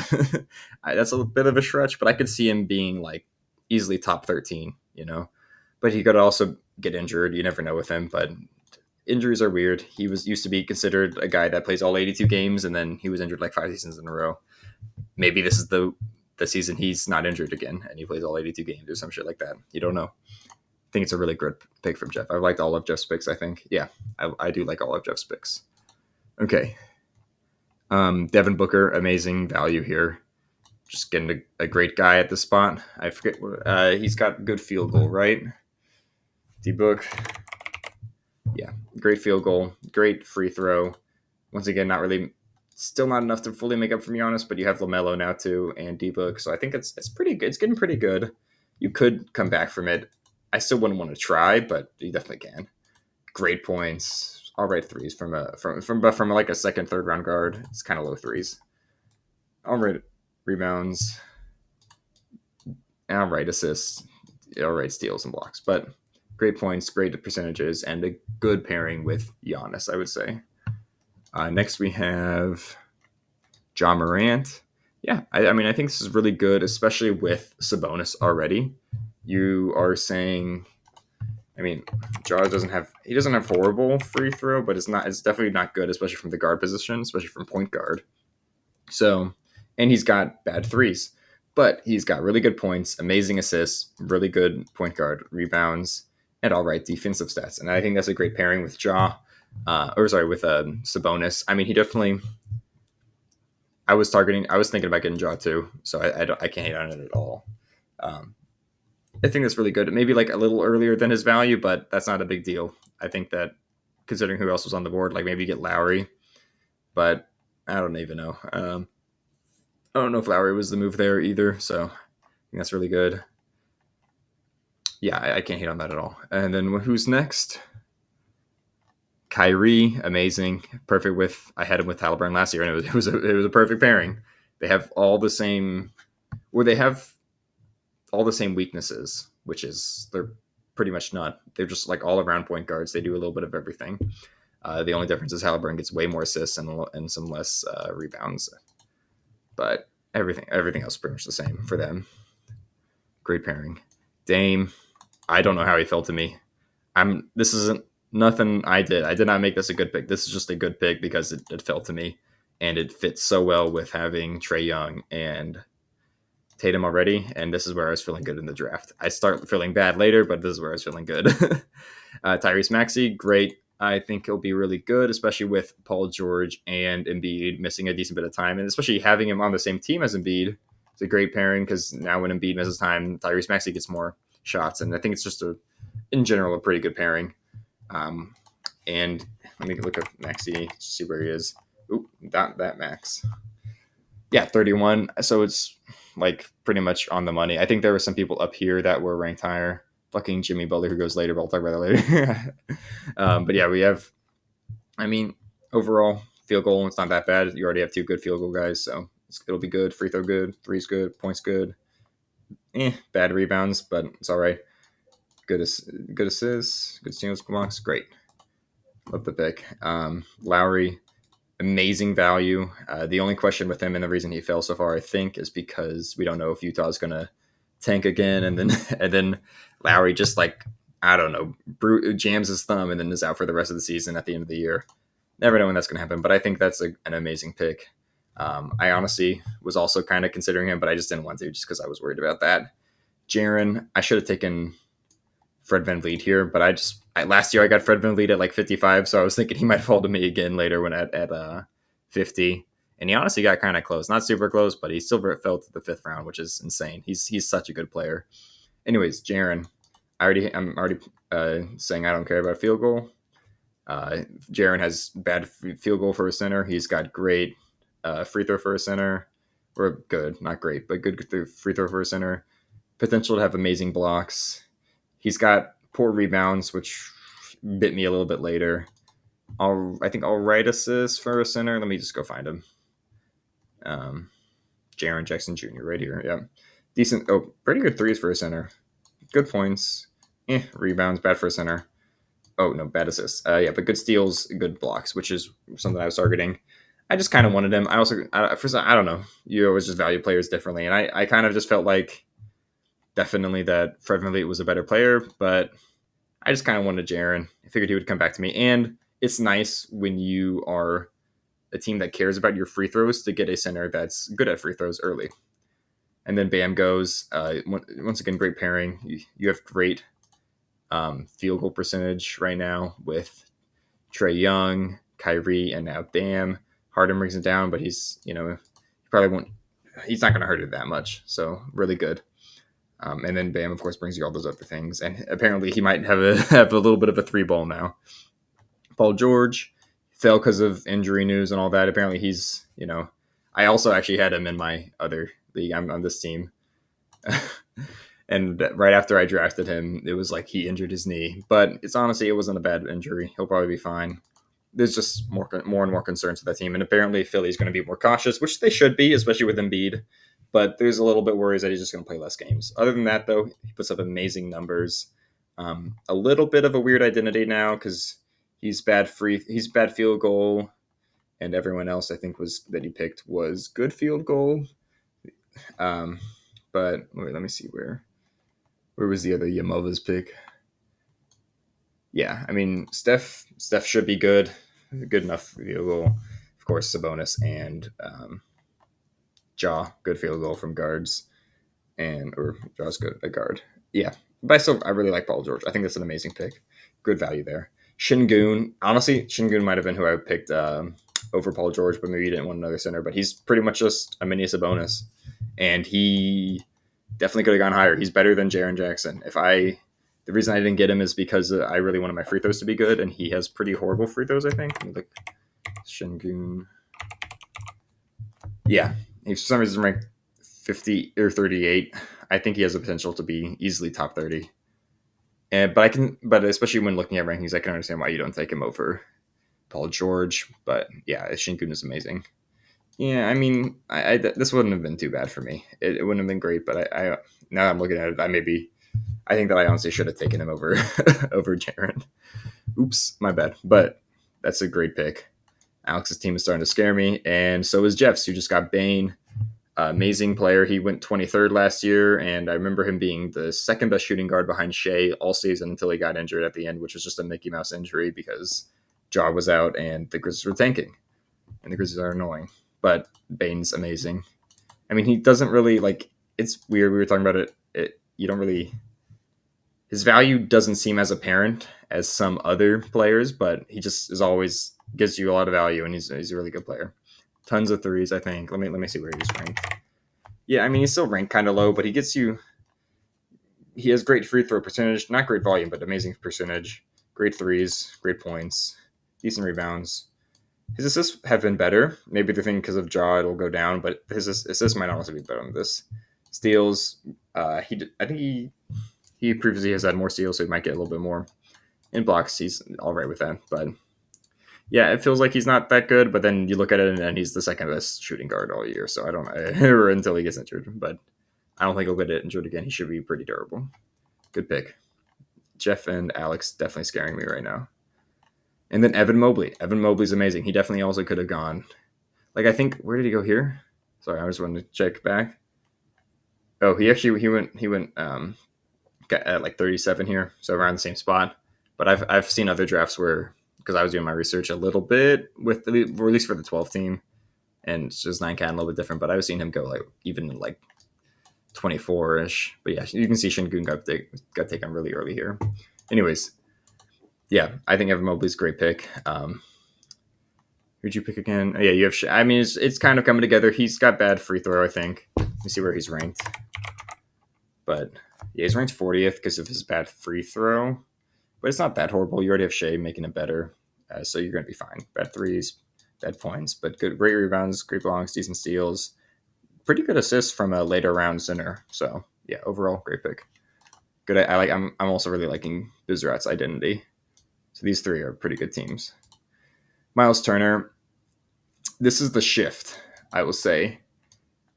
That's a bit of a stretch, but I could see him being like easily top 13. But he could also get injured. You never know with him, but injuries are weird. He used to be considered a guy that plays all 82 games, and then he was injured like 5 seasons in a row. Maybe this is the season he's not injured again, and he plays all 82 games or some shit like that. You don't know. I think it's a really good pick from Jeff. I've liked all of Jeff's picks, I think. Yeah, I do like all of Jeff's picks. Okay. Devin Booker, amazing value here. Just getting a great guy at the spot. I forget what he's got good field goal, right? D-Book. Yeah, great field goal, great free throw. Once again, still not enough to fully make up for Giannis, but you have LaMelo now too and D-Book, so I think it's pretty good. It's getting pretty good. You could come back from it. I still wouldn't want to try, but you definitely can. Great points, all right threes from like a second, third round guard. It's kind of low threes. All right rebounds, all right assists, all right steals and blocks, but great points, great percentages, and a good pairing with Giannis, I would say. Next we have Ja Morant. I mean, I think this is really good, especially with Sabonis already. You are saying, I mean, Jaws doesn't have horrible free throw, but it's definitely not good, especially from the guard position, especially from point guard. So, and he's got bad threes, but he's got really good points, amazing assists, really good point guard rebounds, and all right defensive stats. And I think that's a great pairing with with Sabonis. I mean, he definitely. I was thinking about getting Jaw too, so I can't hate on it at all. Um, I think that's really good. Maybe like a little earlier than his value, but that's not a big deal. I think that considering who else was on the board, like maybe you get Lowry, but I don't even know. I don't know if Lowry was the move there either, so I think that's really good. Yeah, I can't hate on that at all. And then who's next? Kyrie, amazing, perfect with. I had him with Halliburton last year, and it was a perfect pairing. They have all the same, where they have all the same weaknesses, which is they're pretty much not. They're just like all around point guards. They do a little bit of everything. The only difference is Halliburton gets way more assists and some less rebounds, but everything else is pretty much the same for them. Great pairing. Dame, I don't know how he fell to me. This isn't nothing I did. I did not make this a good pick. This is just a good pick because it fell to me, and it fits so well with having Trae Young and Tatum already. And this is where I was feeling good in the draft. I start feeling bad later, but this is where I was feeling good. Tyrese Maxey, great. I think he'll be really good, especially with Paul George and Embiid missing a decent bit of time, and especially having him on the same team as Embiid. It's a great pairing because now when Embiid misses time, Tyrese Maxey gets more shots, and I think it's just in general, a pretty good pairing. Um, and let me look at Maxi, see where he is. Oop, not that Max. Yeah, 31. So it's like pretty much on the money. I think there were some people up here that were ranked higher. Fucking Jimmy Butler, who goes later, but I'll talk about that later. But yeah, we have, I mean, overall, field goal, it's not that bad. You already have two good field goal guys, so it'll be good. Free throw good, threes good, points good. Bad rebounds, but it's all right. Good, good assists, good steals, blocks, great. Love the pick. Lowry, amazing value. The only question with him and the reason he fell so far, I think, is because we don't know if Utah's gonna tank again, and then and then Lowry just like I don't know, jams his thumb and then is out for the rest of the season at the end of the year. Never know when that's gonna happen, but I think that's an amazing pick. I honestly was also kind of considering him, but I just didn't want to just because I was worried about that. Jaren, I should have taken Fred VanVleet here, but last year I got Fred VanVleet at like 55, so I was thinking he might fall to me again later when at 50. And he honestly got kind of close, not super close, but he still fell to the fifth round, which is insane. He's such a good player. Anyways, Jaren, I'm already saying I don't care about field goal. Jaren has bad field goal for a center. He's got great free throw for a center, or good, not great, but good free throw for a center. Potential to have amazing blocks. He's got poor rebounds, which bit me a little bit later. I think I'll write assists for a center. Let me just go find him. Jaren Jackson Jr. right here. Yeah, decent. Oh, pretty good threes for a center. Good points. Rebounds bad for a center. Oh no, bad assists. Yeah, but good steals, good blocks, which is something I was targeting. I just kind of wanted him. I don't know. You always just value players differently, and I kind of just felt like definitely that Fred VanVleet was a better player, but I just kind of wanted Jaren. I figured he would come back to me. And it's nice when you are a team that cares about your free throws to get a center that's good at free throws early. And then Bam goes. Once again, great pairing. You have great field goal percentage right now with Trae Young, Kyrie, and now Bam. Harden brings it down, but he probably won't. He's not going to hurt it that much. So really good. And then Bam, of course, brings you all those other things. And apparently he might have a little bit of a three ball now. Paul George fell because of injury news and all that. Apparently I also actually had him in my other league. I'm on this team. And right after I drafted him, it was like he injured his knee. But it wasn't a bad injury. He'll probably be fine. There's just more and more concerns with that team. And apparently Philly's going to be more cautious, which they should be, especially with Embiid. But there's a little bit worries that he's just going to play less games. Other than that, though, he puts up amazing numbers. A little bit of a weird identity now because he's bad field goal, and everyone else I think that he picked was good field goal. Um, but wait, let me see where was the other Yamova's pick? Yeah, I mean Steph should be good enough field goal. Of course, Sabonis and Jaw, good field goal from guards, and or Jaw's good at guard. Yeah, but I really like Paul George. I think that's an amazing pick. Good value there. Shingun, honestly, Shingun might have been who I picked over Paul George, but maybe you didn't want another center. But he's pretty much just a mini Sabonis, and he definitely could have gone higher. He's better than Jaren Jackson. The reason I didn't get him is because I really wanted my free throws to be good, and he has pretty horrible free throws. I think. Like Shingun, yeah, he for some reason ranked 50 or 38. I think he has the potential to be easily top 30. But especially when looking at rankings, I can understand why you don't take him over Paul George. But yeah, Shinkun is amazing. Yeah, I mean, this wouldn't have been too bad for me. It wouldn't have been great, but I now that I'm looking at it, I think that I honestly should have taken him over over Jaren. Oops, my bad. But that's a great pick. Alex's team is starting to scare me, and so is Jeff's, who just got Bane. Amazing player. He went 23rd last year, and I remember him being the second best shooting guard behind Shea all season until he got injured at the end, which was just a Mickey Mouse injury because Jaw was out and the Grizzlies were tanking, and the Grizzlies are annoying. But Bane's amazing. I mean, he doesn't really like. It's weird. We were talking about it. You don't really. His value doesn't seem as apparent as some other players, but he just is always gives you a lot of value, and he's a really good player. Tons of threes, I think. Let me see where he's ranked. Yeah, I mean he's still ranked kind of low, but he gets you. He has great free throw percentage, not great volume, but amazing percentage. Great threes, great points, decent rebounds. His assists have been better. Maybe the thing because of Jaw it'll go down, but his assists might honestly be better than this. Steals, I think he previously has had more steals, so he might get a little bit more. In blocks, he's all right with that, but yeah, it feels like he's not that good. But then you look at it, and he's the second best shooting guard all year. So I don't know, or until he gets injured. But I don't think he'll get injured again. He should be pretty durable. Good pick. Jeff and Alex definitely scaring me right now. And then Evan Mobley. Evan Mobley's amazing. He definitely also could have gone. Like I think where did he go here? Sorry, I just wanted to check back. Oh, he went at like 37 here, so around the same spot. But I've seen other drafts where because I was doing my research a little bit with or at least for the 12 team, and it's just 9 cat a little bit different. But I was seeing him go like even like 24 ish. But yeah, you can see Shingun got taken really early here. Anyways, yeah, I think Evan Mobley's a great pick. Who'd you pick again? Oh, yeah, you have. I mean, it's kind of coming together. He's got bad free throw, I think. Let me see where he's ranked. But yeah, he's ranked 40th because of his bad free throw. But it's not that horrible. You already have Shea making it better, so you're going to be fine. Bad threes, bad points, but great rebounds, great blocks, decent steals, pretty good assists from a later round center. So yeah, overall, great pick. Good. I'm also really liking Bizrat's identity. So these three are pretty good teams. Miles Turner. This is the shift, I will say.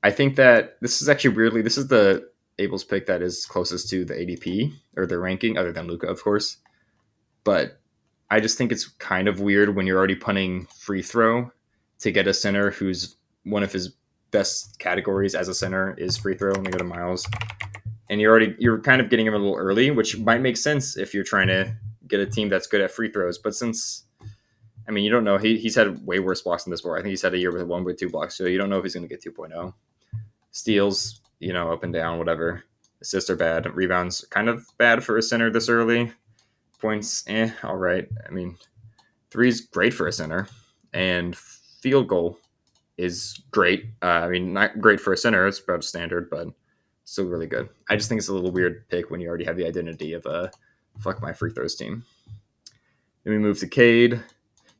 I think that this is actually weirdly, this is the Abel's pick that is closest to the ADP or the ranking, other than Luka, of course. But I just think it's kind of weird when you're already punting free throw to get a center who's one of his best categories as a center is free throw. Let me go to Miles. And you're kind of getting him a little early, which might make sense if you're trying to get a team that's good at free throws. But since I mean, you don't know. He's had way worse blocks than this before. I think he's had a year with 1.2 blocks, so you don't know if he's going to get 2.0. Steals, up and down, whatever. Assists are bad. Rebounds, kind of bad for a center this early. Points, all right. I mean, three's great for a center. And field goal is great. I mean, not great for a center. It's about standard, but still really good. I just think it's a little weird pick when you already have the identity of a fuck my free throws team. Then we move to Cade.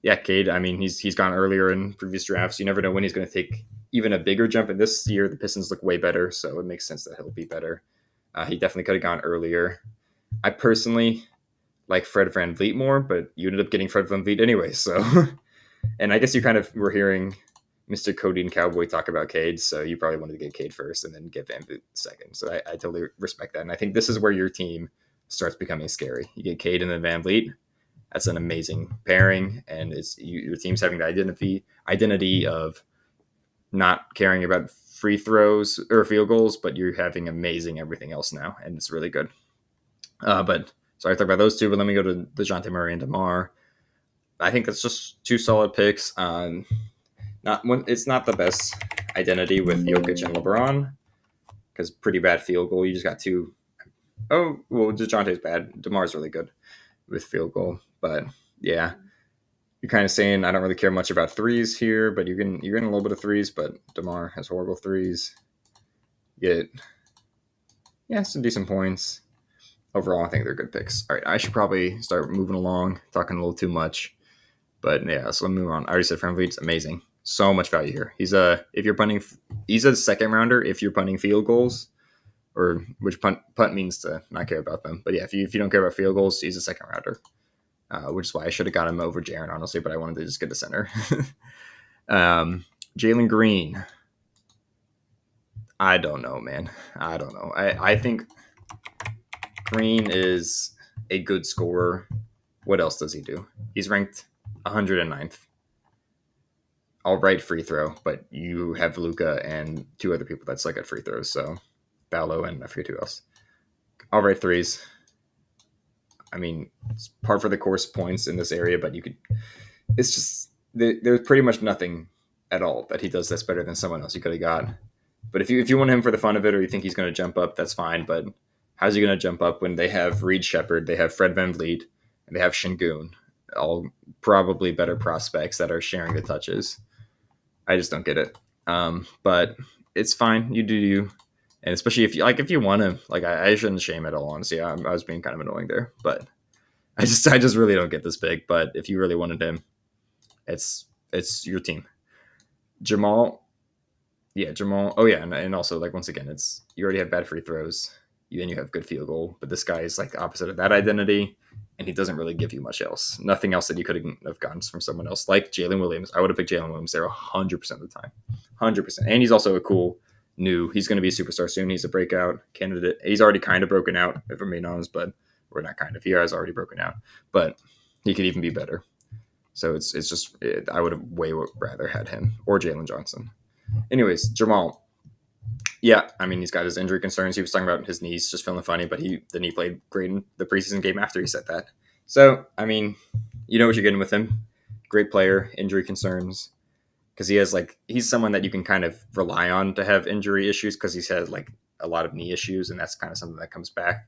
Yeah, Cade. I mean, he's gone earlier in previous drafts. You never know when he's going to take even a bigger jump. And this year, the Pistons look way better, so it makes sense that he'll be better. He definitely could have gone earlier. I personally like Fred VanVleet more, but you ended up getting Fred VanVleet anyway. So, and I guess you kind of were hearing Mr. Cody and Cowboy talk about Cade, so you probably wanted to get Cade first and then get VanVleet second. So I totally respect that. And I think this is where your team starts becoming scary. You get Cade and then VanVleet. That's an amazing pairing, and your team's having the identity of not caring about free throws or field goals, but you're having amazing everything else now, and it's really good. But so I talked about those two, but let me go to DeJounte Murray and DeMar. I think that's just two solid picks. Not it's not the best identity with Jokic and LeBron because pretty bad field goal. You just got two. Oh well, DeJounte's bad. DeMar's really good with field goal, but yeah, you're kind of saying I don't really care much about threes here, but you're getting a little bit of threes, but DeMar has horrible threes. You get some decent points. Overall, I think they're good picks. All right, I should probably start moving along, talking a little too much. But yeah, so let me move on. I already said Fred amazing. So much value here. He's he's a second rounder if you're punting field goals, or which punt means to not care about them. But yeah, if you don't care about field goals, he's a second rounder, which is why I should have got him over Jaren, honestly. But I wanted to just get a center. Jalen Green. I don't know, man. I don't know. I think Green is a good scorer. What else does he do? He's ranked 109th. All right, free throw, but you have Luka and two other people that's like at free throws. So Ballo and I forget who else. All right, threes. I mean, it's par for the course points in this area, but you could. It's just there's pretty much nothing at all that he does that's better than someone else you could have got. But if you want him for the fun of it, or you think he's going to jump up, that's fine. But how's he going to jump up when they have Reed Shepard, they have Fred VanVleet, and they have Şengün, all probably better prospects that are sharing the touches? I just don't get it. But it's fine. You do you. And especially if you want to, I shouldn't shame it all, honestly. I was being kind of annoying there, but I just really don't get this pick. But if you really wanted him, it's your team. Jamal. Yeah, Jamal. Oh yeah. And also once again, it's, you already have bad free throws. Then you have good field goal, but this guy is the opposite of that identity. And he doesn't really give you much else. Nothing else that you could have gotten from someone else. Like Jalen Williams. I would have picked Jalen Williams there 100% of the time. 100%. And he's also he's going to be a superstar soon. He's a breakout candidate. He's already kind of broken out, if I'm being honest, but we're not kind of. He has already broken out. But he could even be better. So it's just, I would have way rather had him or Jalen Johnson. Anyways, Jamal. Yeah, I mean, he's got his injury concerns. He was talking about his knees just feeling funny, but he played great in the preseason game after he said that. So, I mean, you know what you're getting with him. Great player, injury concerns. Because he's someone that you can kind of rely on to have injury issues because he's had a lot of knee issues, and that's kind of something that comes back.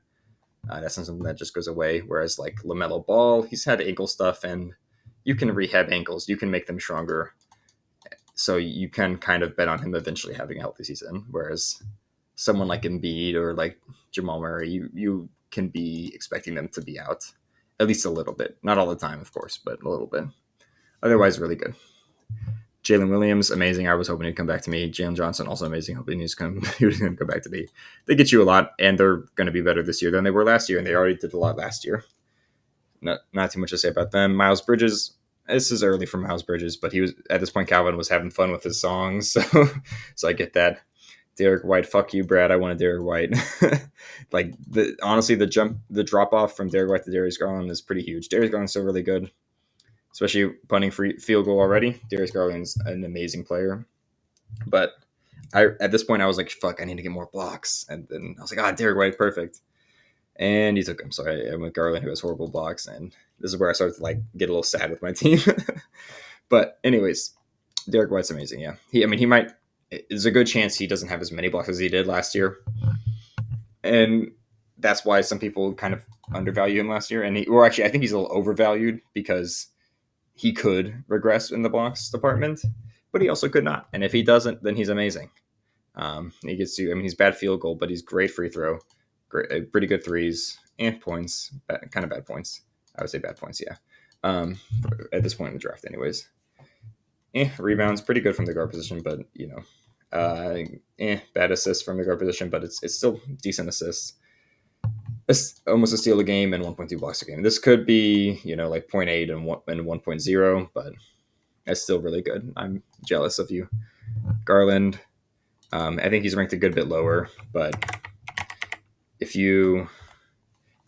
That's not something that just goes away. Whereas LaMelo Ball, he's had ankle stuff, and you can rehab ankles. You can make them stronger. So you can kind of bet on him eventually having a healthy season. Whereas someone like Embiid or Jamal Murray, you can be expecting them to be out at least a little bit. Not all the time, of course, but a little bit. Otherwise, really good. Jalen Williams, amazing. I was hoping he'd come back to me. Jalen Johnson, also amazing. Hoping he was going to come back to me. They get you a lot, and they're going to be better this year than they were last year, and they already did a lot last year. Not too much to say about them. Miles Bridges, this is early for Miles Bridges, but he was at this point. Calvin was having fun with his songs, so I get that. Derek White, fuck you, Brad. I wanted Derek White. Honestly, the drop off from Derek White to Darius Garland is pretty huge. Darius Garland's still really good, especially punting free field goal already. Darius Garland's an amazing player, but at this point I was like, fuck, I need to get more blocks, and then I was like, Derek White, perfect. And he took him. So I went Garland, who has horrible blocks, and this is where I started to get a little sad with my team. But anyways, Derek White's amazing. Yeah, he might. There's a good chance he doesn't have as many blocks as he did last year, and that's why some people kind of undervalue him last year. And I think he's a little overvalued because he could regress in the blocks department, but he also could not. And if he doesn't, then he's amazing. He gets to. I mean, he's bad field goal, but he's great free throw. Great, pretty good threes and points, kind of bad points. I would say bad points, yeah. At this point in the draft, anyways. Rebounds, pretty good from the guard position, but bad assists from the guard position, but it's still decent assists. It's almost a steal a game and 1.2 blocks a game. This could be 0.8 and 1.0, but that's still really good. I'm jealous of you, Garland. I think he's ranked a good bit lower, but if you,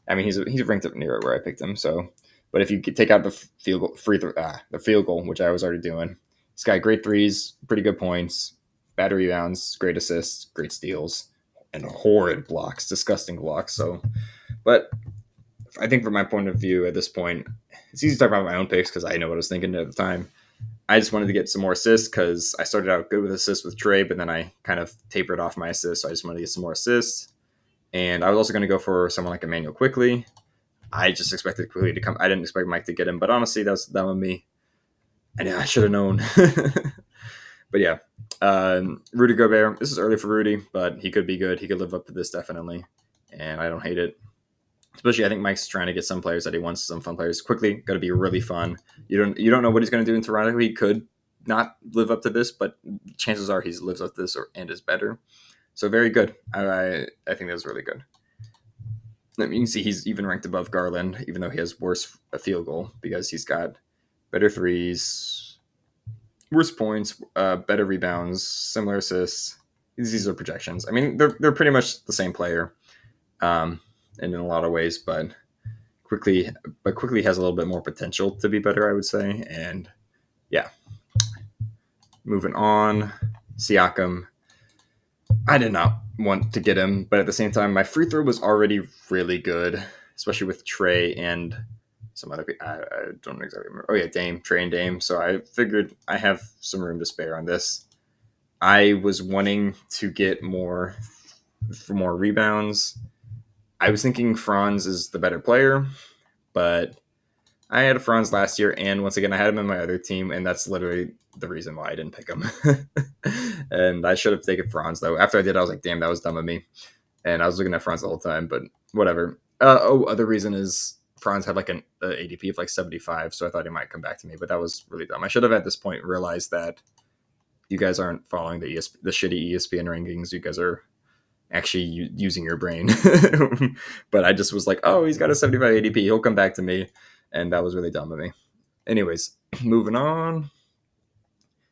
he's ranked up near where I picked him. So, but if you take out the field goal, the field goal, which I was already doing, this guy great threes, pretty good points, bad rebounds, great assists, great steals, and horrid blocks, disgusting blocks. So, but I think from my point of view at this point, it's easy to talk about my own picks because I know what I was thinking at the time. I just wanted to get some more assists because I started out good with assists with Trey, but then I kind of tapered off my assists. So I just wanted to get some more assists. And I was also going to go for someone like Emmanuel Quickly. I just expected Quickly to come. I didn't expect Mike to get him, but honestly, that was dumb of me. And yeah, I should have known. But yeah, Rudy Gobert. This is early for Rudy, but he could be good. He could live up to this definitely, and I don't hate it. Especially, I think Mike's trying to get some players that he wants, some fun players. Quickly, got to be really fun. You don't know what he's going to do in Toronto. He could not live up to this, but chances are he lives up to this and is better. So very good. I think that was really good. You can see he's even ranked above Garland, even though he has worse field goal because he's got better threes, worse points, better rebounds, similar assists. These are projections. I mean, they're pretty much the same player, and in a lot of ways, but quickly has a little bit more potential to be better, I would say. And yeah, moving on, Siakam. I did not want to get him, but at the same time, my free throw was already really good, especially with Trey and some other people. I don't exactly remember. Oh yeah, Trey and Dame. So I figured I have some room to spare on this. I was wanting to get more rebounds. I was thinking Franz is the better player, but I had Franz last year, and once again, I had him in my other team, and that's literally the reason why I didn't pick him. And I should have taken Franz, though. After I did, I was like, damn, that was dumb of me. And I was looking at Franz the whole time, but whatever. Other reason is Franz had like an ADP of like 75, so I thought he might come back to me, but that was really dumb. I should have at this point realized that you guys aren't following the shitty ESPN rankings. You guys are actually using your brain. But I just was like, oh, he's got a 75 ADP. He'll come back to me. And that was really dumb of me. Anyways, moving on.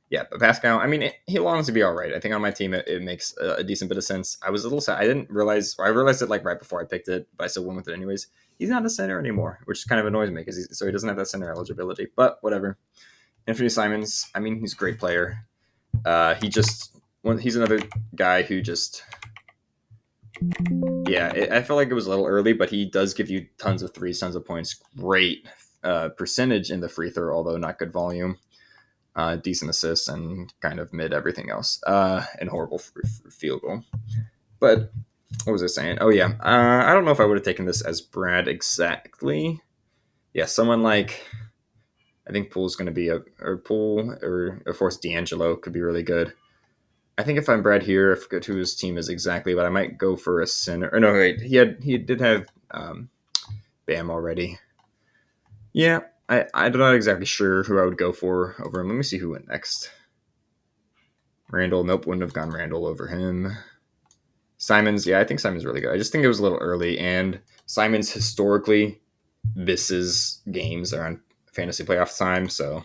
Yeah, but Pascal, I mean, he'll honestly be all right. I think on my team, it makes a decent bit of sense. I was a little sad. I didn't realize, or I realized it like right before I picked it, but I still went with it anyways. He's not a center anymore, which kind of annoys me because so he doesn't have that center eligibility, but whatever. Anthony Simons, I mean, he's a great player. He's another guy who just, yeah, I felt like it was a little early, but he does give you tons of threes, tons of points. Great percentage in the free throw, although not good volume. Decent assists and kind of mid everything else. And horrible field goal. But what was I saying? Oh, yeah. I don't know if I would have taken this as Brad exactly. Yeah, someone like, I think Poole's going to be Poole or of course D'Angelo could be really good. I think if I'm Brad here, I forget who his team is exactly, but I might go for a center. Or no, wait, he did have Bam already. Yeah, I'm not exactly sure who I would go for over him. Let me see who went next. Randall, nope, wouldn't have gone Randall over him. Simons, yeah, I think Simons really good. I just think it was a little early, and Simons historically misses games around fantasy playoff time, so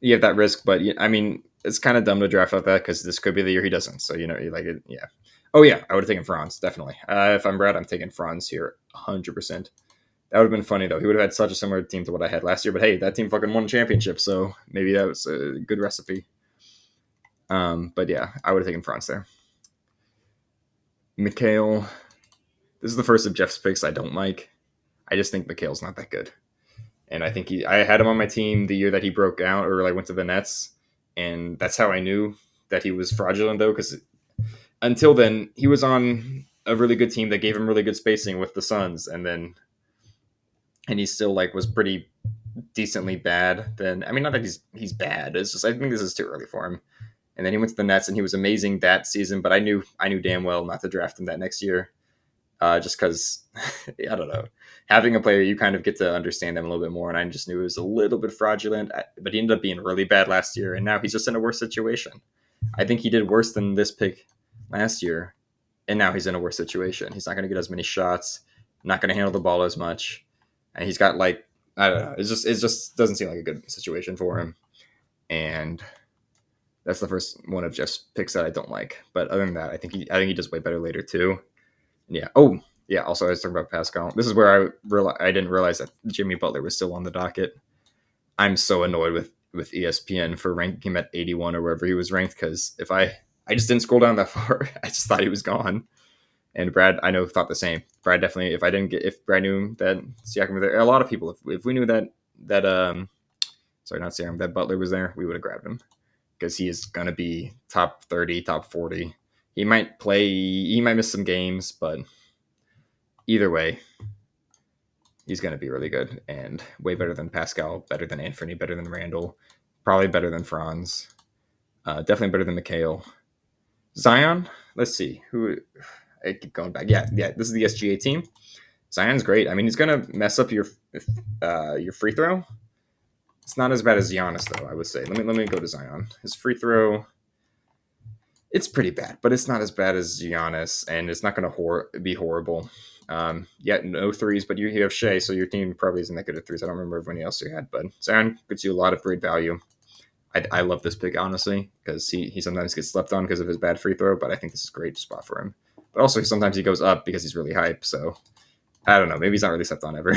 you have that risk. But I mean, it's kind of dumb to draft like that because this could be the year he doesn't. So you like it, yeah. Oh yeah, I would have taken Franz definitely. If I'm Brad, I'm taking Franz here, 100%. That would have been funny though. He would have had such a similar team to what I had last year. But hey, that team fucking won a championship, so maybe that was a good recipe. But yeah, I would have taken Franz there. Mikhail. This is the first of Jeff's picks I don't like. I just think Mikhail's not that good. And I think I had him on my team the year that he broke out or like went to the Nets. And that's how I knew that he was fraudulent though, because until then he was on a really good team that gave him really good spacing with the Suns, and he still like was pretty decently bad. Then I mean, not that he's bad. It's just I think this is too early for him. And then he went to the Nets and he was amazing that season. But I knew damn well not to draft him that next year, just because I don't know. Having a player, you kind of get to understand them a little bit more. And I just knew it was a little bit fraudulent. But he ended up being really bad last year, and now he's just in a worse situation. I think he did worse than this pick last year, and now he's in a worse situation. He's not going to get as many shots, not going to handle the ball as much, and he's got like I don't know. It just doesn't seem like a good situation for him, and that's the first one of Jeff's picks that I don't like. But other than that, I think he does way better later too. Yeah. Oh, yeah. Also, I was talking about Pascal. This is where I didn't realize that Jimmy Butler was still on the docket. I'm so annoyed with ESPN for ranking him at 81 or wherever he was ranked, because if I I just didn't scroll down that far. I just thought he was gone. And Brad, I know, thought the same. Brad definitely. If Brad knew that Siakam was there, a lot of people. If we knew that sorry, not Siakam, that Butler was there, we would have grabbed him because he is gonna be top 30, top 40. He might play. He might miss some games, but either way, he's gonna be really good and way better than Pascal, better than Anthony, better than Randall, probably better than Franz, definitely better than Mikhail. Zion. Let's see who. I keep going back. Yeah. This is the SGA team. Zion's great. I mean, he's gonna mess up your free throw. It's not as bad as Giannis though. I would say. Let me go to Zion. His free throw. It's pretty bad, but it's not as bad as Giannis, and it's not going to be horrible. Yeah, no threes, but you have Shea, so your team probably isn't that good at threes. I don't remember everybody else you had, but Zion gives you a lot of great value. I love this pick, honestly, because he sometimes gets slept on because of his bad free throw, but I think this is a great spot for him. But also, sometimes he goes up because he's really hype, so I don't know. Maybe he's not really slept on ever.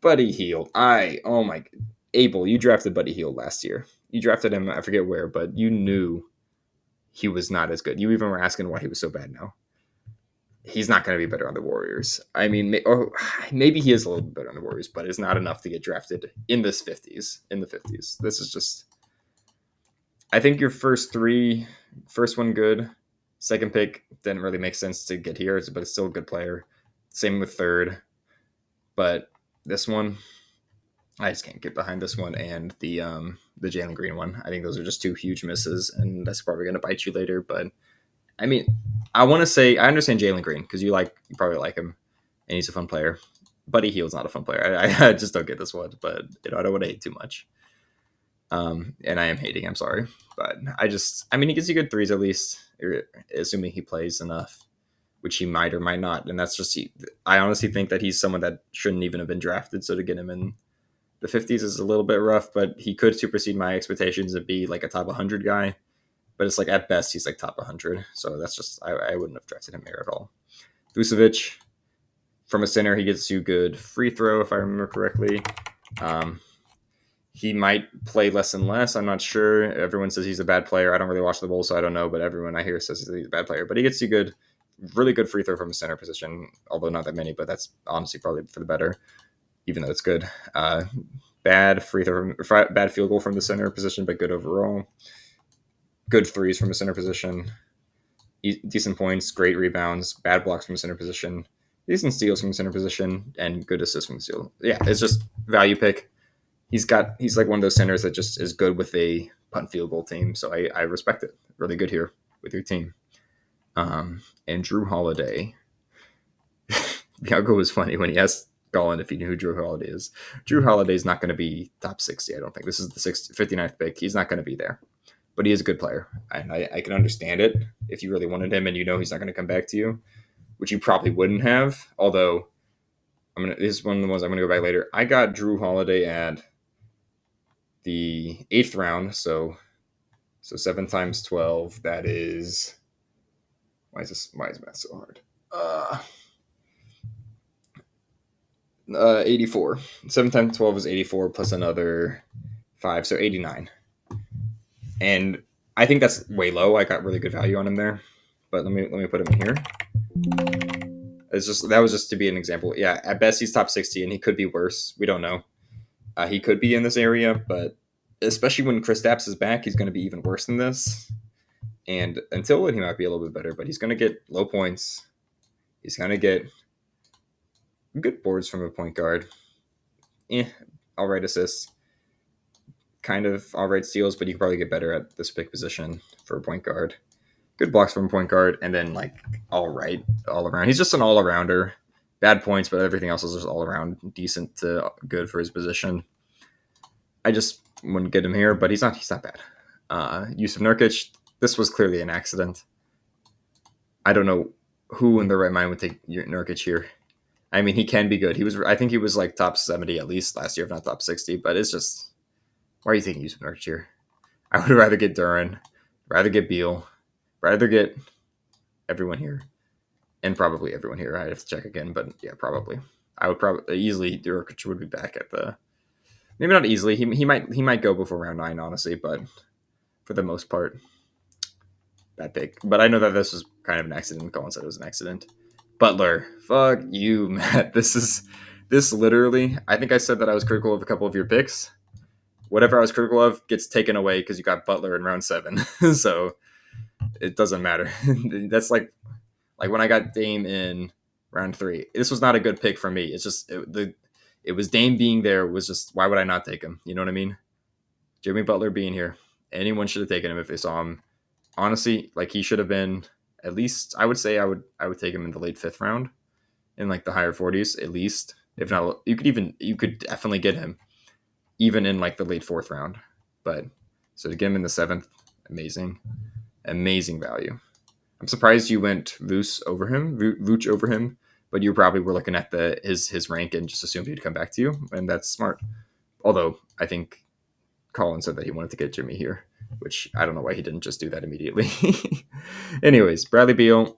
Buddy Hield. Oh my. Abel, you drafted Buddy Hield last year. You drafted him, I forget where, but you knew he was not as good. You even were asking why he was so bad now. He's not going to be better on the Warriors. I mean, or maybe he is a little bit better on the Warriors, but it's not enough to get drafted in this 50s. In the 50s, this is just. I think your first one good, second pick didn't really make sense to get here, but it's still a good player. Same with third, but this one, I just can't get behind this one and the Jalen Green one. I think those are just two huge misses, and that's probably going to bite you later. But I mean, I want to say I understand Jalen Green because you probably like him, and he's a fun player. Buddy Hield's not a fun player. I just don't get this one, but I don't want to hate too much. And I am hating. I'm sorry, but I mean, he gives you good threes at least, assuming he plays enough, which he might or might not. And that's just I honestly think that he's someone that shouldn't even have been drafted. So to get him in the 50s is a little bit rough, but he could supersede my expectations and be like a top 100 guy. But it's like at best he's like top 100. So that's just I wouldn't have drafted him there at all. Vucevic, from a center, he gets you good free throw if I remember correctly. He might play less and less. I'm not sure. Everyone says he's a bad player. I don't really watch the Bulls, so I don't know. But everyone I hear says he's a bad player. But he gets you really good free throw from a center position, although not that many. But that's honestly probably for the better, even though it's good. Bad bad field goal from the center position, but good overall. Good threes from a center position. Decent points, great rebounds, bad blocks from a center position, decent steals from a center position, and good assists from the steal. Yeah, it's just value pick. He's like one of those centers that just is good with a punt field goal team. So I respect it. Really good here with your team. And Drew Holiday. Bianco was funny when he asked Colin if he knew who Drew Holiday is. Drew Holiday is not going to be top 60, I don't think. This is the 59th pick. He's not going to be there. But he is a good player. And I can understand it if you really wanted him and you know he's not going to come back to you, which you probably wouldn't have. Although, this is one of the ones I'm going to go back later. I got Drew Holiday at the 8th round. So 7 times 12, that is. Why is math so hard? 84. 7 times 12 is 84 plus another 5, so 89. And I think that's way low. I got really good value on him there. But let me put him in here. That was just to be an example. Yeah, at best he's top 60 and he could be worse. We don't know. He could be in this area, but especially when Kristaps is back, he's going to be even worse than this. And until then, he might be a little bit better, but he's going to get low points. He's going to get good boards from a point guard. All right assists. Kind of all right steals, but you can probably get better at this pick position for a point guard. Good blocks from a point guard, and then like all right all around. He's just an all arounder. Bad points, but everything else is just all around decent to good for his position. I just wouldn't get him here, but he's not bad. Yusuf Nurkic, this was clearly an accident. I don't know who in their right mind would take Nurkic here. I mean, he can be good. I think he was like top 70 at least last year, if not top 60. But it's just, why are you taking Yusuf Nurkic here? I would rather get Duran, rather get Beal, rather get everyone here, and probably everyone here. I have to check again, but yeah, probably. I would probably easily Nurkic would be back at the. Maybe not easily. He might go before round 9, honestly, but for the most part, bad pick. But I know that this was kind of an accident. Colin said it was an accident. Butler, fuck you, Matt. This literally. I think I said that I was critical of a couple of your picks. Whatever I was critical of gets taken away because you got Butler in round 7. So it doesn't matter. That's like when I got Dame in round 3. This was not a good pick for me. It's just it was Dame being there was just, why would I not take him? You know what I mean? Jimmy Butler being here, anyone should have taken him if they saw him. Honestly, like he should have been at least. I would say I would take him in the late 5th round, in like the higher 40s at least. If not, you could definitely get him even in like the late 4th round. But so to get him in the 7th, amazing value. I'm surprised you went Vooch over him, but you probably were looking at his rank and just assumed he'd come back to you, and that's smart. Although I think Colin said that he wanted to get Jimmy here, which I don't know why he didn't just do that immediately. Anyways, Bradley Beal,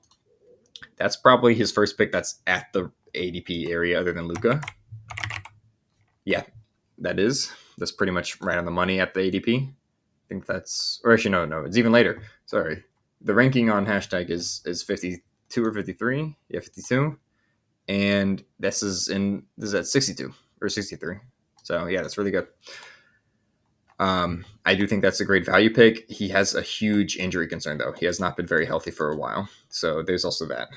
that's probably his first pick that's at the ADP area other than Luka. Yeah, that's pretty much right on the money at the ADP. I think that's, or actually no, it's even later. Sorry, the ranking on hashtag is 52 or 53. Yeah, 52, and this is at 62 or 63. So yeah, that's really good. I do think that's a great value pick. He has a huge injury concern though. He has not been very healthy for a while, so there's also that.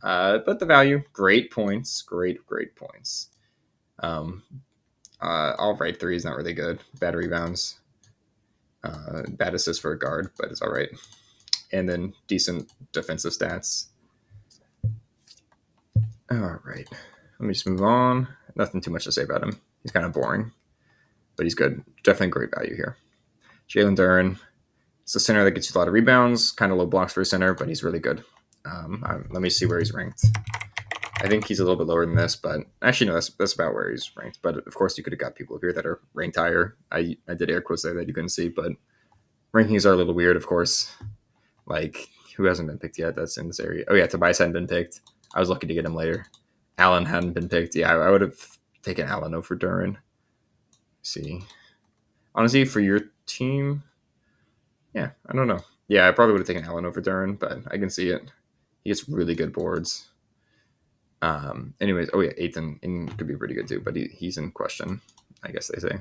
But the value, great points, great points. All right, 3 is not really good. Bad rebounds, bad assist for a guard, but it's all right. And then decent defensive stats. All right, let me just move on. Nothing too much to say about him. He's kind of boring, but he's good. Definitely great value here. Jalen Duren. It's a center that gets you a lot of rebounds, kind of low blocks for a center, but he's really good. Let me see where he's ranked. I think he's a little bit lower than this, but actually, no, that's about where he's ranked. But of course, you could have got people up here that are ranked higher. I did air quotes there that you couldn't see, but rankings are a little weird, of course. Like, who hasn't been picked yet that's in this area? Oh, yeah, Tobias hadn't been picked. I was lucky to get him later. Allen hadn't been picked. Yeah, I would have taken Allen over Duren. Let's see. Honestly, for your team, yeah, I don't know. Yeah, I probably would have taken Allen over Duren, but I can see it. He gets really good boards. Anyways, oh yeah, Aiton could be pretty good too, but he's in question, I guess they say.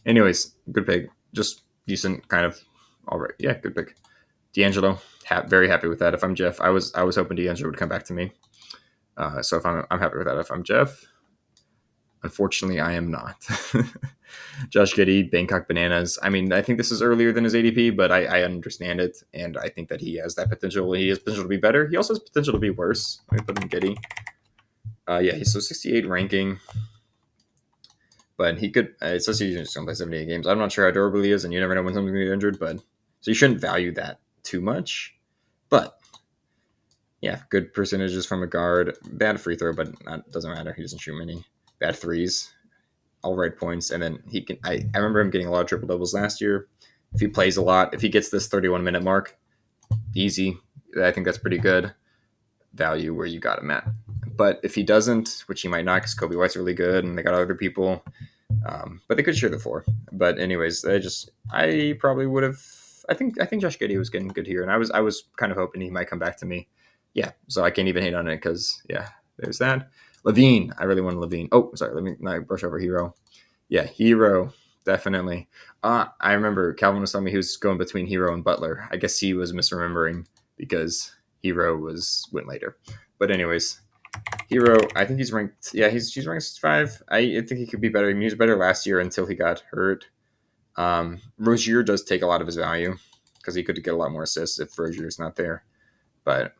Anyways, good pick. Just decent, kind of all right. Yeah, good pick. D'Angelo, very happy with that. If I'm Jeff, I was hoping D'Angelo would come back to me. So if I'm happy with that. If I'm Jeff, unfortunately, I am not. Josh Giddey, Bangkok Bananas. I mean, I think this is earlier than his ADP, but I understand it, and I think that he has that potential. He has potential to be better. He also has potential to be worse. Let me put in Giddey. Yeah, he's so 68 ranking, but he could. It says he's just going to play 78 games. I'm not sure how durable he is, and you never know when someone's going to get injured. But so you shouldn't value that too much. But yeah, good percentages from a guard. Bad free throw, but doesn't matter. He doesn't shoot many. Bad threes. All right points, and then he can. I remember him getting a lot of triple doubles last year. If he plays a lot, if he gets this 31-minute mark, easy. I think that's pretty good value where you got him at. But if he doesn't, which he might not, because Kobe White's really good, and they got other people, but they could share the floor. But anyways, I probably would have. I think Josh Giddey was getting good here, and I was kind of hoping he might come back to me. Yeah, so I can't even hate on it because yeah, there's that. Levine, I really wanted Levine. Oh, sorry, let me not brush over Hero. Yeah, Hero, definitely. I remember Calvin was telling me he was going between Hero and Butler. I guess he was misremembering because Hero went later. But anyways, Hero, I think he's ranked. Yeah, he's ranked 65. I think he could be better. He was better last year until he got hurt. Rozier does take a lot of his value because he could get a lot more assists if Rozier's not there. But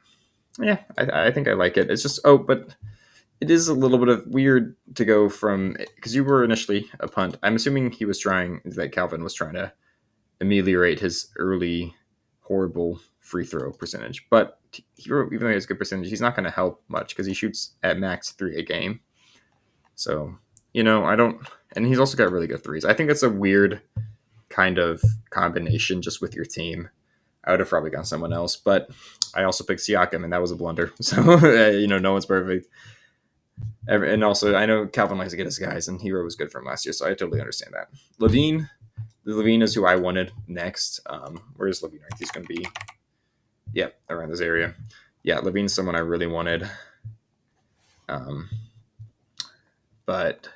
yeah, I think I like it. It's just but it is a little bit of weird to go from, because you were initially a punt. I'm assuming Calvin was trying to ameliorate his early horrible free throw percentage. But even though he has good percentage, he's not going to help much because he shoots at max 3 a game. So, I don't, and he's also got really good threes. I think that's a weird kind of combination just with your team. I would have probably gone someone else, but I also picked Siakam, and that was a blunder. So, no one's perfect. And also, I know Calvin likes to get his guys, and Hero was good for him last year, so I totally understand that. Levine is who I wanted next. Where's Levine? He's going to be Yeah, around this area. Yeah, Levine's someone I really wanted. Um, but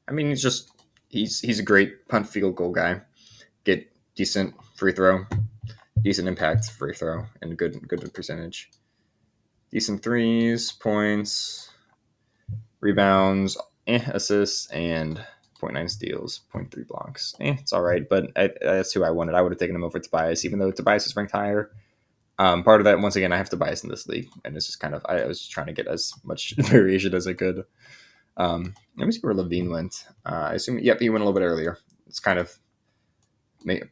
I mean, he's a great punt field goal guy. Get decent free throw, decent impact free throw, and good percentage. Decent threes, points, rebounds, assists, and zero point 0.9 steals, 0.3 blocks. It's all right, but that's who I wanted. I would have taken him over Tobias, even though Tobias is ranked higher. Part of that, once again, I have Tobias in this league, and it's just kind of I was just trying to get as much variation as I could. Let me see where Levine went. I assume, yep, he went a little bit earlier. It's kind of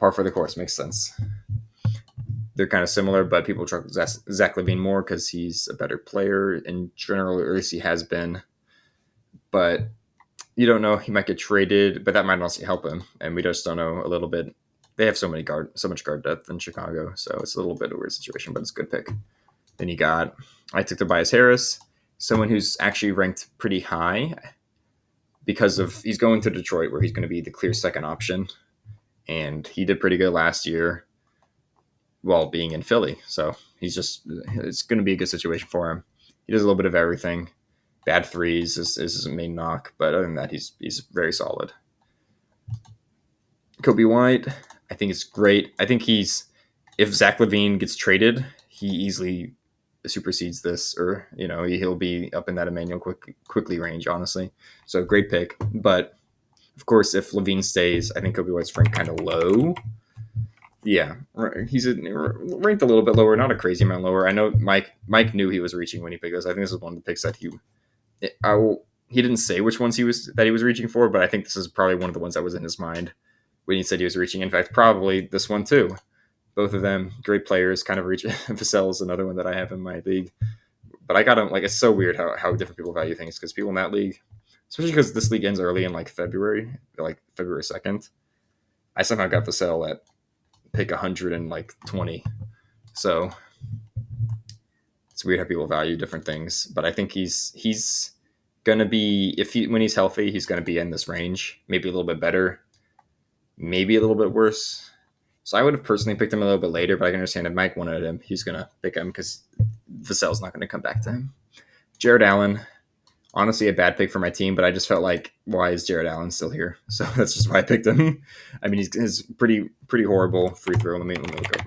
par for the course. Makes sense. They're kind of similar, but people trust Zach Levine more because he's a better player in general, or at least he has been. But you don't know, he might get traded, but that might also help him, and we just don't know a little bit. They have so much guard depth in Chicago, so it's a little bit of a weird situation, but it's a good pick. Then you got, I took Tobias Harris, someone who's actually ranked pretty high because of he's going to Detroit where he's going to be the clear second option, and he did pretty good last year while being in Philly. So it's going to be a good situation for him. He does a little bit of everything. Bad threes is his main knock, but other than that, he's very solid. Kobe White, I think it's great. I think if Zach Levine gets traded, he easily supersedes this, or he'll be up in that Emmanuel quickly range, honestly. So great pick, but of course, if Levine stays, I think Kobe White's ranked kind of low. Yeah, he's ranked a little bit lower, not a crazy amount lower. I know Mike knew he was reaching when he picked us. I think this is one of the picks that he didn't say which ones he was reaching for, but I think this is probably one of the ones that was in his mind when he said he was reaching. In fact, probably this one too. Both of them great players. Kind of reach. Vassell's another one that I have in my league, but I got him. Like, it's so weird how different people value things because people in that league, especially because this league ends early in like February, like February 2nd. I somehow got Vassell at pick 120. So it's weird how people value different things, but I think he's gonna be, when he's healthy, he's gonna be in this range, maybe a little bit better, maybe a little bit worse. So I would have personally picked him a little bit later, but I can understand if Mike wanted him, he's gonna pick him because Vassell's not gonna come back to him. Jared Allen, honestly a bad pick for my team, but I just felt like, why is Jared Allen still here? So that's just why I picked him. I mean, he's pretty horrible free throw. Let me look up.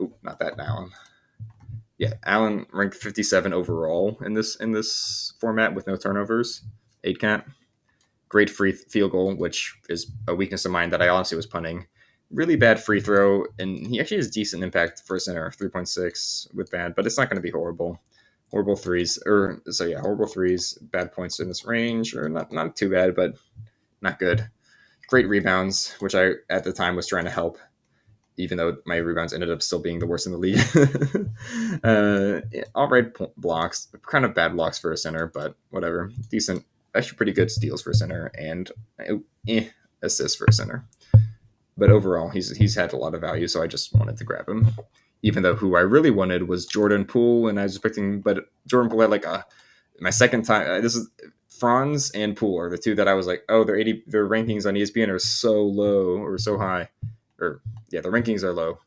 Ooh, not that Allen. Yeah, Allen ranked 57 overall in this format with no turnovers, 8 cat. Great free field goal, which is a weakness of mine that I honestly was punting. Really bad free throw, and he actually has decent impact for a center, 3.6 with bad, but it's not going to be horrible. Horrible threes, horrible threes, bad points in this range, or not too bad, but not good. Great rebounds, which I at the time was trying to help, even though my rebounds ended up still being the worst in the league. All right blocks, kind of bad blocks for a center, but whatever. Decent, actually pretty good steals for a center, and assists for a center. But overall, he's had a lot of value, so I just wanted to grab him. Even though who I really wanted was Jordan Poole, and I was expecting, but Jordan Poole had like my second time. This is Franz and Poole are the two that I was like, oh, their rankings on ESPN are so low or so high, or yeah, the rankings are low.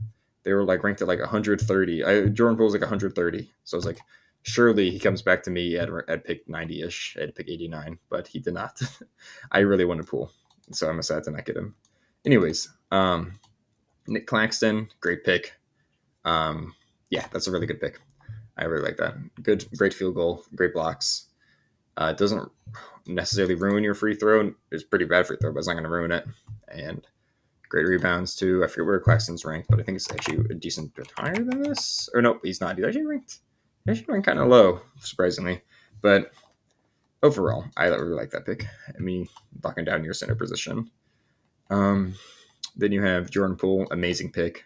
They were like ranked at like 130. Jordan Poole was like 130, so I was like, surely he comes back to me at pick 90ish, at pick 89, but he did not. I really wanted Poole, so I'm sad to not get him. Anyways, Nick Claxton, great pick. Yeah, that's a really good pick. I really like that. Great field goal, great blocks. Doesn't necessarily ruin your free throw. It's pretty bad free throw, but it's not going to ruin it. And great rebounds too. I forget where Claxton's ranked, but I think it's actually a decent bit higher than this. Or nope, he's not. He's actually ranked kind of low, surprisingly. But overall, I really like that pick. I mean, locking down your center position. Then you have Jordan Poole, amazing pick,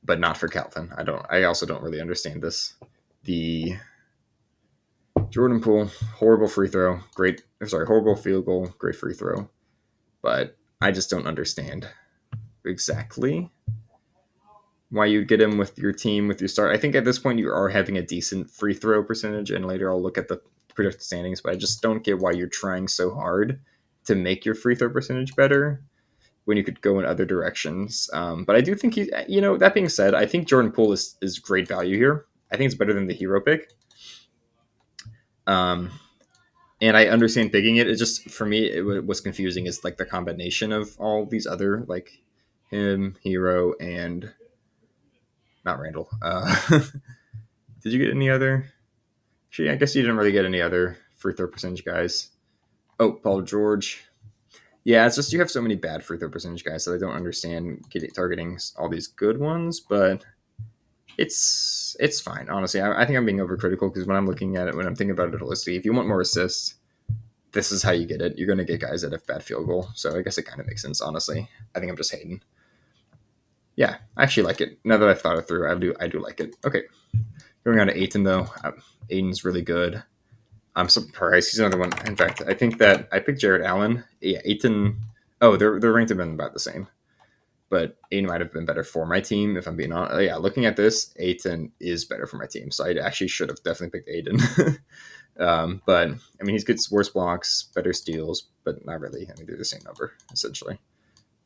but not for Calvin. I also don't really understand this. The Jordan Poole, horrible free throw, horrible field goal, great free throw. But I just don't understand exactly why you'd get him with your team, with your start. I think at this point you are having a decent free throw percentage, and later I'll look at the predicted standings, but I just don't get why you're trying so hard to make your free throw percentage better. when you could go in other directions. But I do think that being said, I think Jordan Poole is great value here. I think it's better than the hero pick. Um, and I understand picking it. It just for me, was confusing. Is like the combination of all these other like him, hero, and not Randall. Did you get any other? Actually, I guess you didn't really get any other free throw percentage guys. Oh, Paul George. Yeah, it's just you have so many bad free throw percentage guys that I don't understand targeting all these good ones, but it's fine. Honestly, I think I'm being overcritical because when I'm looking at it, when I'm thinking about it holistically, if you want more assists, this is how you get it. You're going to get guys that have bad field goal. So I guess it kind of makes sense, honestly. I think I'm just hating. Yeah, I actually like it. Now that I've thought it through, I do like it. Okay, going on to Aiton though. Aiton's really good. I'm surprised he's another one. In fact, I think that I picked Jared Allen. Yeah, Aiton. Oh, they're ranked have been about the same, but Aiton might have been better for my team if I'm being honest. Yeah, looking at this, Aiton is better for my team, so I actually should have definitely picked Aiton. But I mean, he's good, worse blocks, better steals, but not really. I mean, they're the same number essentially,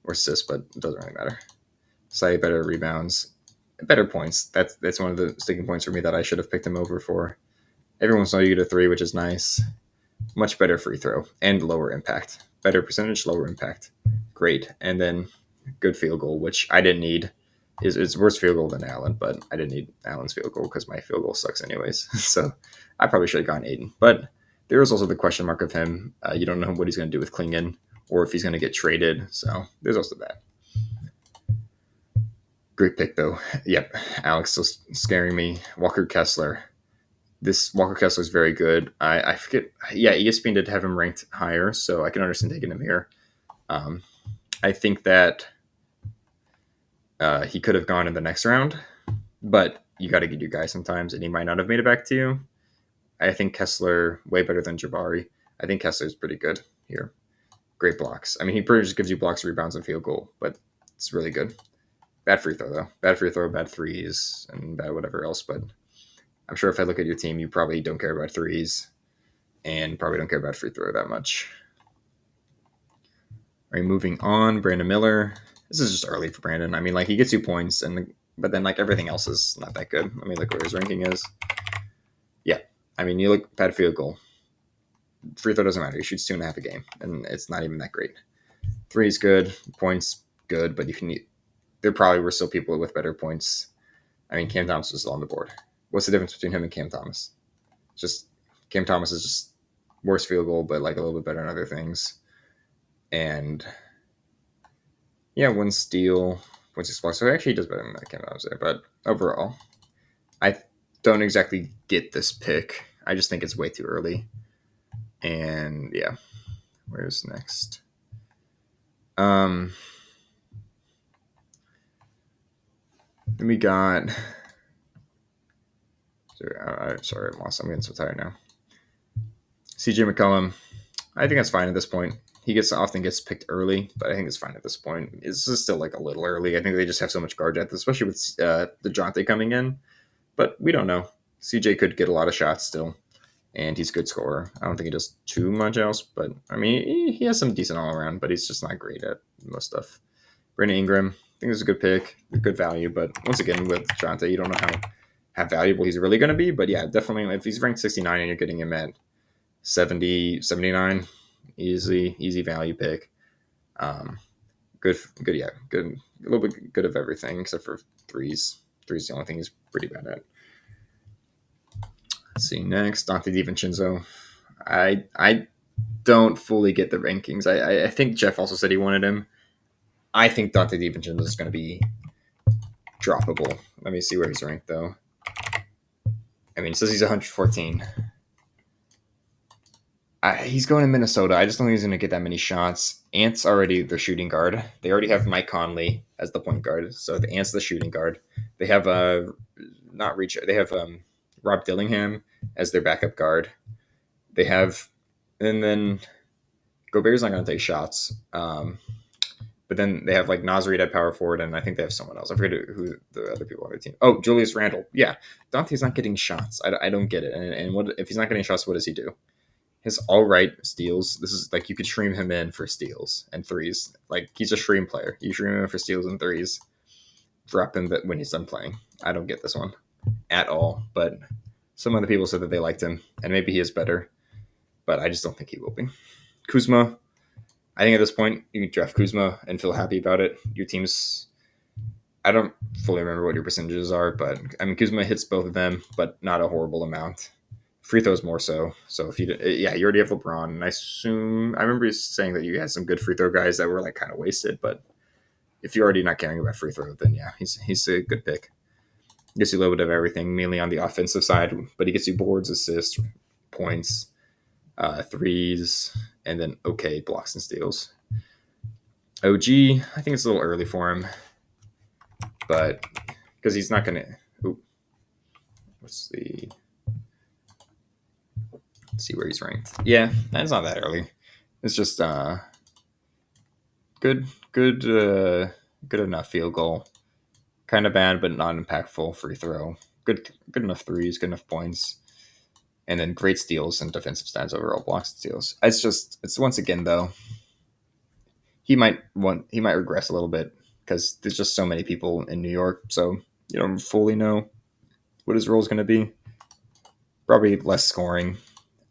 or assists, but it doesn't really matter. Slightly better rebounds, better points. That's one of the sticking points for me that I should have picked him over for. Everyone's know you get a 3, which is nice. Much better free throw and lower impact. Better percentage, lower impact. Great. And then good field goal, which I didn't need. It's worse field goal than Allen, but I didn't need Allen's field goal because my field goal sucks anyways. So I probably should have gone Aiden. But there is also the question mark of him. You don't know what he's going to do with Klingon or if he's going to get traded. So there's also that. Great pick, though. Yep. Alex still scaring me. Walker Kessler. This Walker Kessler is very good. I forget. Yeah, ESPN did have him ranked higher, so I can understand taking him here. I think that he could have gone in the next round, but you got to get your guy sometimes, and he might not have made it back to you. I think Kessler way better than Jabari. I think Kessler is pretty good here. Great blocks. I mean, he pretty much gives you blocks, rebounds, and field goal, but it's really good. Bad free throw though. Bad free throw, bad threes, and bad whatever else. But I'm sure if I look at your team, you probably don't care about threes, and probably don't care about free throw that much. All right, moving on. Brandon Miller. This is just early for Brandon. I mean, like he gets 2 points, but then like everything else is not that good. Let me look where his ranking is. Yeah, I mean, you look bad field goal. Free throw doesn't matter. He shoots 2.5 a game, and it's not even that great. Three is good. Points good, but there probably were still people with better points. I mean, Cam Thomas was still on the board. What's the difference between him and Cam Thomas? Just Cam Thomas is just worse field goal, but like a little bit better in other things. And yeah, 1 steal, 1 6 blocks. So actually, he does better than Cam Thomas there. But overall, I don't exactly get this pick. I just think it's way too early. And yeah, where's next? Then we got. Sorry, I'm lost. I'm getting so tired now. CJ McCollum. I think that's fine at this point. He often gets picked early, but I think it's fine at this point. It's just still like a little early. I think they just have so much guard depth, especially with DeJounte coming in. But we don't know. CJ could get a lot of shots still, and he's a good scorer. I don't think he does too much else, but I mean, he has some decent all around, but he's just not great at most stuff. Brandon Ingram. I think it's a good pick, good value, but once again, with DeJounte, you don't know how valuable he's really going to be. But yeah, definitely, if he's ranked 69 and you're getting him at 70, 79, easy value pick. Good, yeah, good, a little bit good of everything except for threes. Threes is the only thing he's pretty bad at. Let's see next, Dante DiVincenzo. I don't fully get the rankings. I think Jeff also said he wanted him. I think Dante DiVincenzo is going to be droppable. Let me see where he's ranked though. I mean, it says he's 114. He's going to Minnesota. I just don't think he's going to get that many shots. Ant's already the shooting guard. They already have Mike Conley as the point guard, so the Ant's the shooting guard. They have not reach. They have Rob Dillingham as their backup guard. They have, and then Gobert's not going to take shots. But then they have like Nasrid at power forward, and I think they have someone else. I forget who the other people on the team. Oh, Julius Randle. Yeah, Dante's not getting shots. I don't get it. And what if he's not getting shots? What does he do? his all right steals. This is like you could stream him in for steals and threes. Like he's a stream player. You stream him in for steals and threes. Drop him when he's done playing. I don't get this one at all. But some other people said that they liked him, and maybe he is better. But I just don't think he will be. Kuzma. I think at this point you can draft Kuzma and feel happy about it. Your team's. I don't fully remember what your percentages are, but I mean Kuzma hits both of them, but not a horrible amount. Free throws more so. So if you, yeah, you already have LeBron, and I remember saying that you had some good free throw guys that were like kind of wasted. But if you're already not caring about free throw, then yeah, he's a good pick. Gets you a little bit of everything, mainly on the offensive side, but he gets you boards, assists, points, threes, and then okay blocks and steals. OG, I think it's a little early for him, but because he's not gonna. Ooh, what's the? Let's see where he's ranked. Yeah, that's not that early. It's just good, good enough field goal. Kind of bad, but not impactful free throw. Good enough threes, good enough points, and then great steals and defensive stats overall, blocks and steals. It's once again though, he might regress a little bit because there's just so many people in New York, so you don't fully know what his role is going to be. Probably less scoring.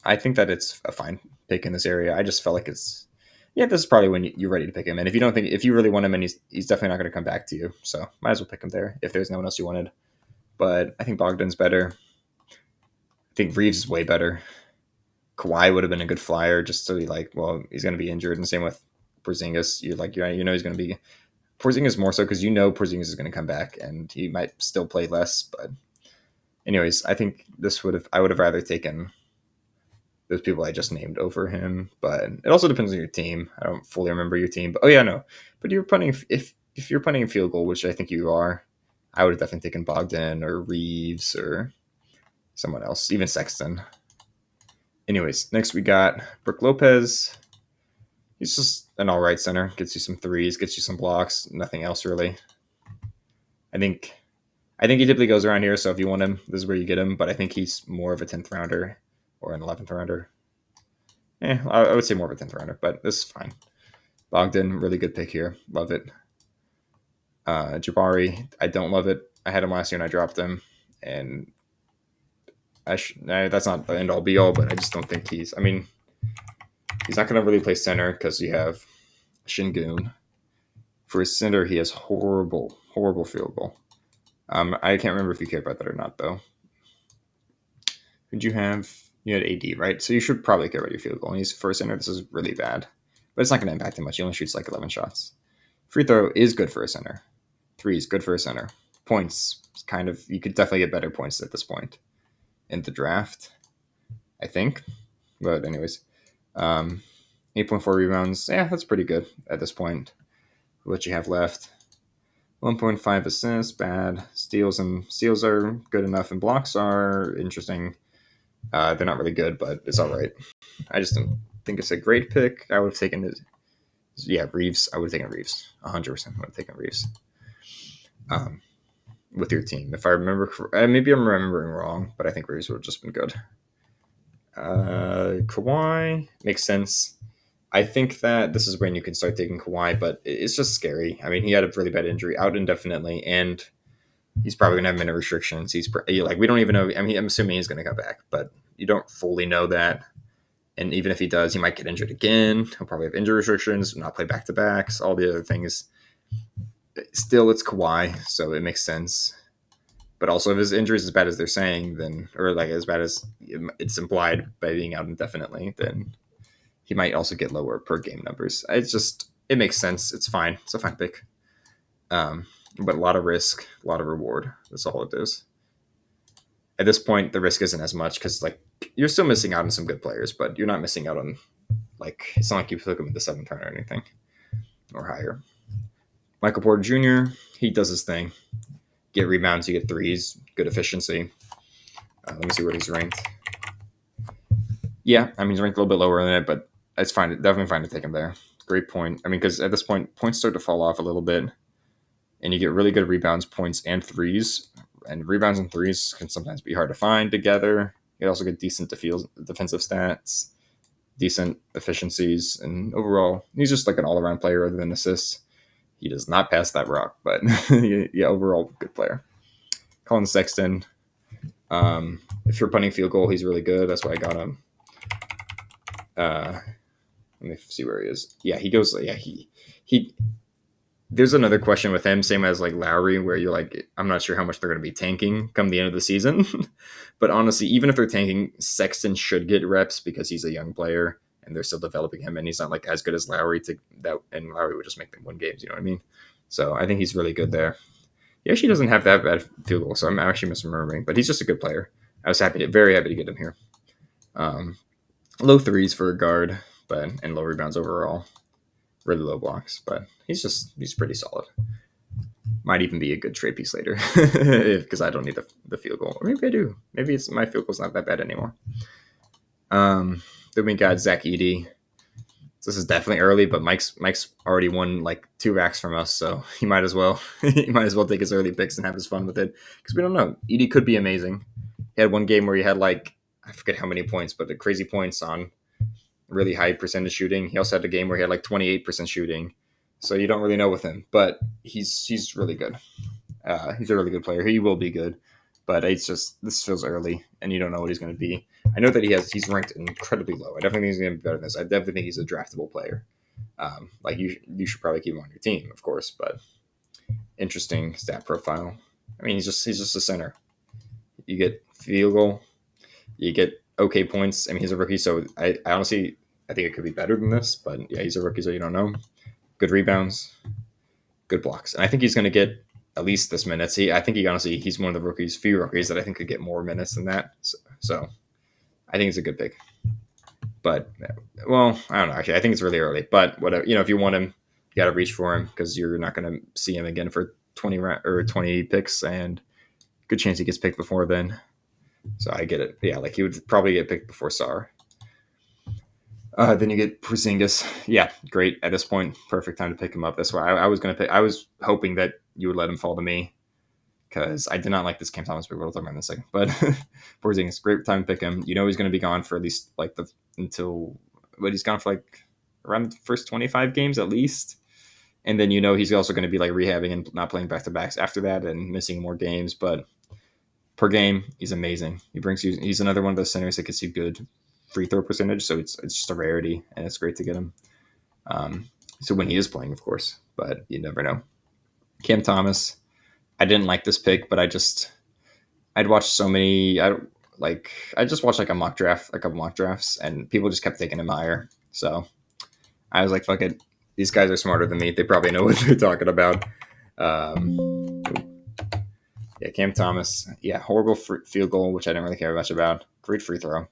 I think that it's a fine pick in this area. I just felt like this is probably when you're ready to pick him. And if you really want him, and he's definitely not going to come back to you, so might as well pick him there if there's no one else you wanted. But I think Bogdan's better. I think Reeves is way better. Kawhi would have been a good flyer just to be like, well, he's going to be injured, and the same with Porzingis. He's going to be Porzingis more so because Porzingis is going to come back and he might still play less. But anyways, I think I would have rather taken those people I just named over him, but it also depends on your team. I don't fully remember your team, but but you're punting if you're punting a field goal, which I think you are, I would have definitely taken Bogdan or Reeves or someone else, even Sexton. Anyways, next we got Brook Lopez. He's just an all right center. Gets you some threes, gets you some blocks, nothing else really. I think he typically goes around here, so if you want him, this is where you get him. But I think he's more of a 10th rounder or an 11th rounder. I would say more of a 10th rounder, but this is fine. Bogdan, really good pick here. Love it. Jabari, I don't love it. I had him last year and I dropped him. And that's not the end all be all, but I just don't think he's not going to really play center because you have Şengün. For his center, he has horrible field goal. I can't remember if you care about that or not, though. Who'd you have? You had AD, right? So you should probably care about your field goal. And he's for center. This is really bad. But it's not going to impact him much. He only shoots like 11 shots. Free throw is good for a center. Threes, good for a center. Points, you could definitely get better points at this point in the draft, I think. But anyways, 8.4 rebounds. Yeah, that's pretty good at this point. What you have left. 1.5 assists, bad. Steals are good enough, and blocks are interesting. They're not really good, but it's all right. I just don't think it's a great pick. I would have taken it. Yeah, Reeves. I would have taken Reeves. 100% would have taken Reeves. With your team, if I remember, maybe I'm remembering wrong, but I think Reeves would have just been good. Kawhi makes sense. I think that this is when you can start taking Kawhi, but it's just scary. I mean, he had a really bad injury, out indefinitely, and he's probably going to have minute restrictions. We don't even know. I mean, I'm assuming he's going to come back, but you don't fully know that. And even if he does, he might get injured again. He'll probably have injury restrictions, not play back-to-backs, all the other things. Still, it's Kawhi, so it makes sense. But also, if his injury is as bad as they're saying, or like as bad as it's implied by being out indefinitely, then he might also get lower per game numbers. It makes sense. It's fine. It's a fine pick. But a lot of risk, a lot of reward. That's all it is. At this point, the risk isn't as much because you're still missing out on some good players, but you're not missing out on it's not like you took him in the 7th round or anything or higher. Michael Porter Jr., he does his thing. Get rebounds, you get threes, good efficiency. Let me see where he's ranked. Yeah, I mean, he's ranked a little bit lower than it, but it's fine. Definitely fine to take him there. Great point. I mean, because at this point, points start to fall off a little bit, and you get really good rebounds, points, and threes. And rebounds and threes can sometimes be hard to find together. You also get decent defensive stats, decent efficiencies, and overall, he's just like an all around player other than assists. He does not pass that rock, but yeah, overall, good player. Colin Sexton. If you're punting field goal, he's really good. That's why I got him. Uh, Let me see where he is. Yeah, he goes. Yeah, he. There's another question with him, same as like Lowry, where you're like, I'm not sure how much they're going to be tanking come the end of the season. But honestly, even if they're tanking, Sexton should get reps because he's a young player and they're still developing him, and he's not like as good as Lowry to that. And Lowry would just make them win games. You know what I mean? So I think he's really good there. He actually doesn't have that bad field goal, so I'm actually misremembering. But he's just a good player. I was very happy to get him here. Um, Low threes for a guard, but and low rebounds overall. Really low blocks, but he's pretty solid. Might even be a good trade piece later because I don't need the field goal. Or maybe I do. Maybe it's my field goal's not that bad anymore. Then we got Zach Edey. This is definitely early, but Mike's already won like 2 racks from us, so he might as well take his early picks and have his fun with it because we don't know. Edey could be amazing. He had one game where he had like I forget how many points, but the crazy points on really high percentage shooting. He also had a game where he had like 28% shooting. So you don't really know with him, but he's really good. He's a really good player. He will be good, but it's just this feels early, and you don't know what he's going to be. I know that he's ranked incredibly low. I definitely think he's going to be better than this. I definitely think he's a draftable player. Like you should probably keep him on your team, of course. But interesting stat profile. I mean, he's just a center. You get field goal, you get okay points. I mean, he's a rookie, so I honestly I think it could be better than this. But yeah, he's a rookie, so you don't know. Good rebounds, good blocks, and I think he's going to get at least this minutes. I think he's one of the few rookies that I think could get more minutes than that. So I think it's a good pick. But well, I don't know. Actually, I think it's really early. But whatever, if you want him, you got to reach for him because you're not going to see him again for 20 picks, and good chance he gets picked before then. So I get it. Yeah, like he would probably get picked before Sar. Then you get Porzingis. Yeah, great at this point. Perfect time to pick him up. That's why I was going to pick. I was hoping that you would let him fall to me because I did not like this Cam Thomas pick. We'll talk about in a second. But Porzingis, great time to pick him. You know he's going to be gone for at least like he's gone for like around the first 25 games at least. And then he's also going to be like rehabbing and not playing back to backs after that and missing more games. But per game, he's amazing. He's another one of those centers that gets you good free throw percentage, so it's just a rarity, and it's great to get him. So when he is playing, of course, but you never know. Cam Thomas, I didn't like this pick, but I'd watched so many. I just watched like a couple mock drafts, and people just kept taking him higher. So I was like, fuck it, these guys are smarter than me. They probably know what they're talking about. Yeah, Cam Thomas. Yeah, horrible field goal, which I didn't really care much about. Great free throw.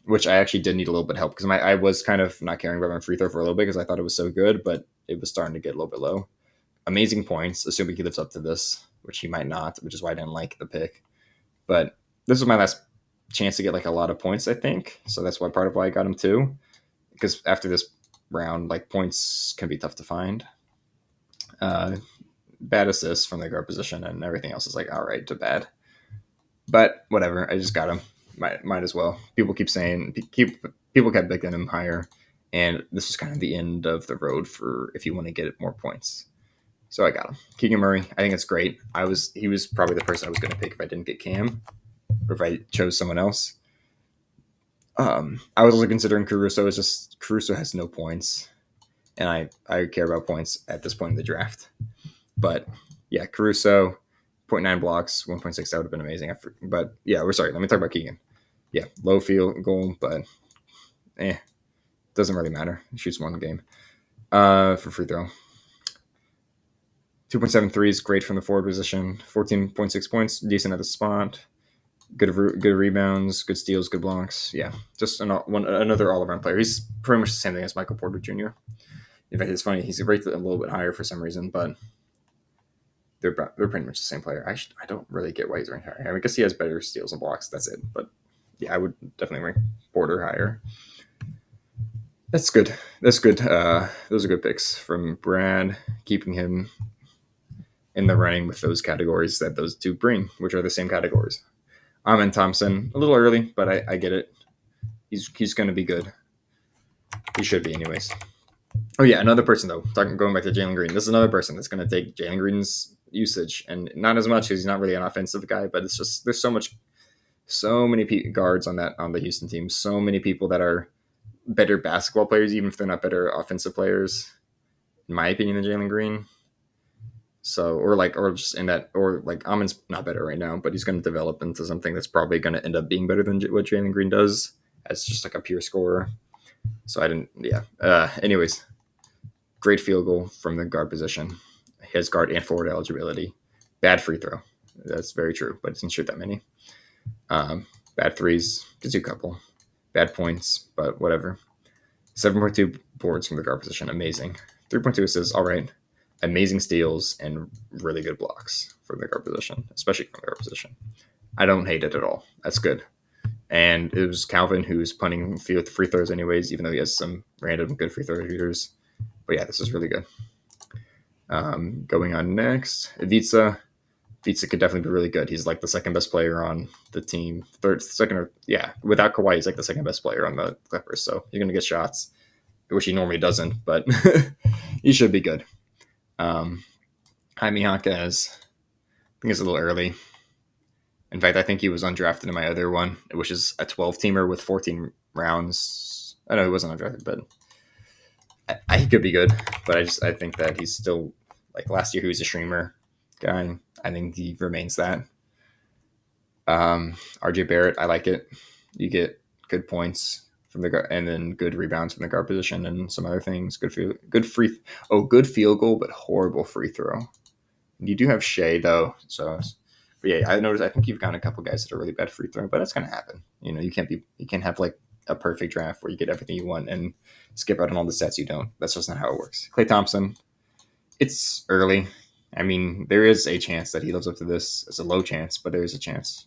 Which I actually did need a little bit of help because I was kind of not caring about my free throw for a little bit because I thought it was so good, but it was starting to get a little bit low. Amazing points, assuming he lives up to this, which he might not, which is why I didn't like the pick. But this was my last chance to get like a lot of points, I think. So that's part of why I got him too. Because after this round, like points can be tough to find. Bad assists from the guard position and everything else is like all right to bad. But whatever, I just got him. Might as well. People kept picking him higher, and this is kind of the end of the road for if you want to get more points. So I got him. Keegan Murray, I think it's great. He was probably the person I was going to pick if I didn't get Cam, or if I chose someone else. I was also considering Caruso. It's just Caruso has no points, and I care about points at this point in the draft. But yeah, Caruso, 0.9 blocks, 1.6. That would have been amazing. But yeah, we're sorry. Let me talk about Keegan. Yeah, low field goal, but doesn't really matter. He shoots one game for free throw. 2.73 is great from the forward position. 14.6 points, decent at the spot. Good rebounds, good steals, good blocks. Yeah, just another all-around player. He's pretty much the same thing as Michael Porter Jr. In fact, it's funny. He's rated a little bit higher for some reason, but they're pretty much the same player. I don't really get why he's ranked higher. I guess he has better steals and blocks. That's it. But yeah, I would definitely rank Porter higher. That's good. Those are good picks from Brad, keeping him in the running with those categories that those two bring, which are the same categories. Amen Thompson, a little early, but I get it. He's going to be good. He should be, anyways. Oh yeah, another person though. Going back to Jalen Green, this is another person that's going to take Jalen Green's usage, and not as much because he's not really an offensive guy, but it's just there's so many guards on the Houston team, so many people that are better basketball players, even if they're not better offensive players, in my opinion, than Jalen Green. So, or just in that, or like Amon's not better right now, but he's going to develop into something that's probably going to end up being better than what Jalen Green does as just like a pure scorer. So I didn't, yeah. Anyways, great field goal from the guard position. He has guard and forward eligibility. Bad free throw. That's very true, but doesn't shoot that many. Bad threes, gives you a couple. Bad points, but whatever. 7.2 boards from the guard position, amazing. 3.2 assists, all right. Amazing steals and really good blocks from the guard position, especially from the guard position. I don't hate it at all. That's good. And it was Calvin who's punting free throws anyways, even though he has some random good free throw shooters. But yeah, this is really good. Going on next, Ivica. Ivica could definitely be really good. He's like the second best player on the team. Without Kawhi, he's like the second best player on the Clippers. So you're going to get shots, which he normally doesn't, but he should be good. Jaime Jaquez, I think it's a little early. In fact, I think he was undrafted in my other one, which is a 12-teamer with 14 rounds. I know he wasn't undrafted, but he could be good. But I think that he's still, like last year, he was a streamer guy. I think he remains that. RJ Barrett, I like it. You get good points from the guard, and then good rebounds from the guard position, and some other things. Good field goal, but horrible free throw. You do have Shea though, so. But yeah, I noticed. I think you've gotten a couple guys that are really bad free throw, but that's gonna happen. You know, you can't have like a perfect draft where you get everything you want and skip out on all the sets you don't. That's just not how it works. Klay Thompson, it's early. I mean, there is a chance that he lives up to this. It's a low chance, but there is a chance.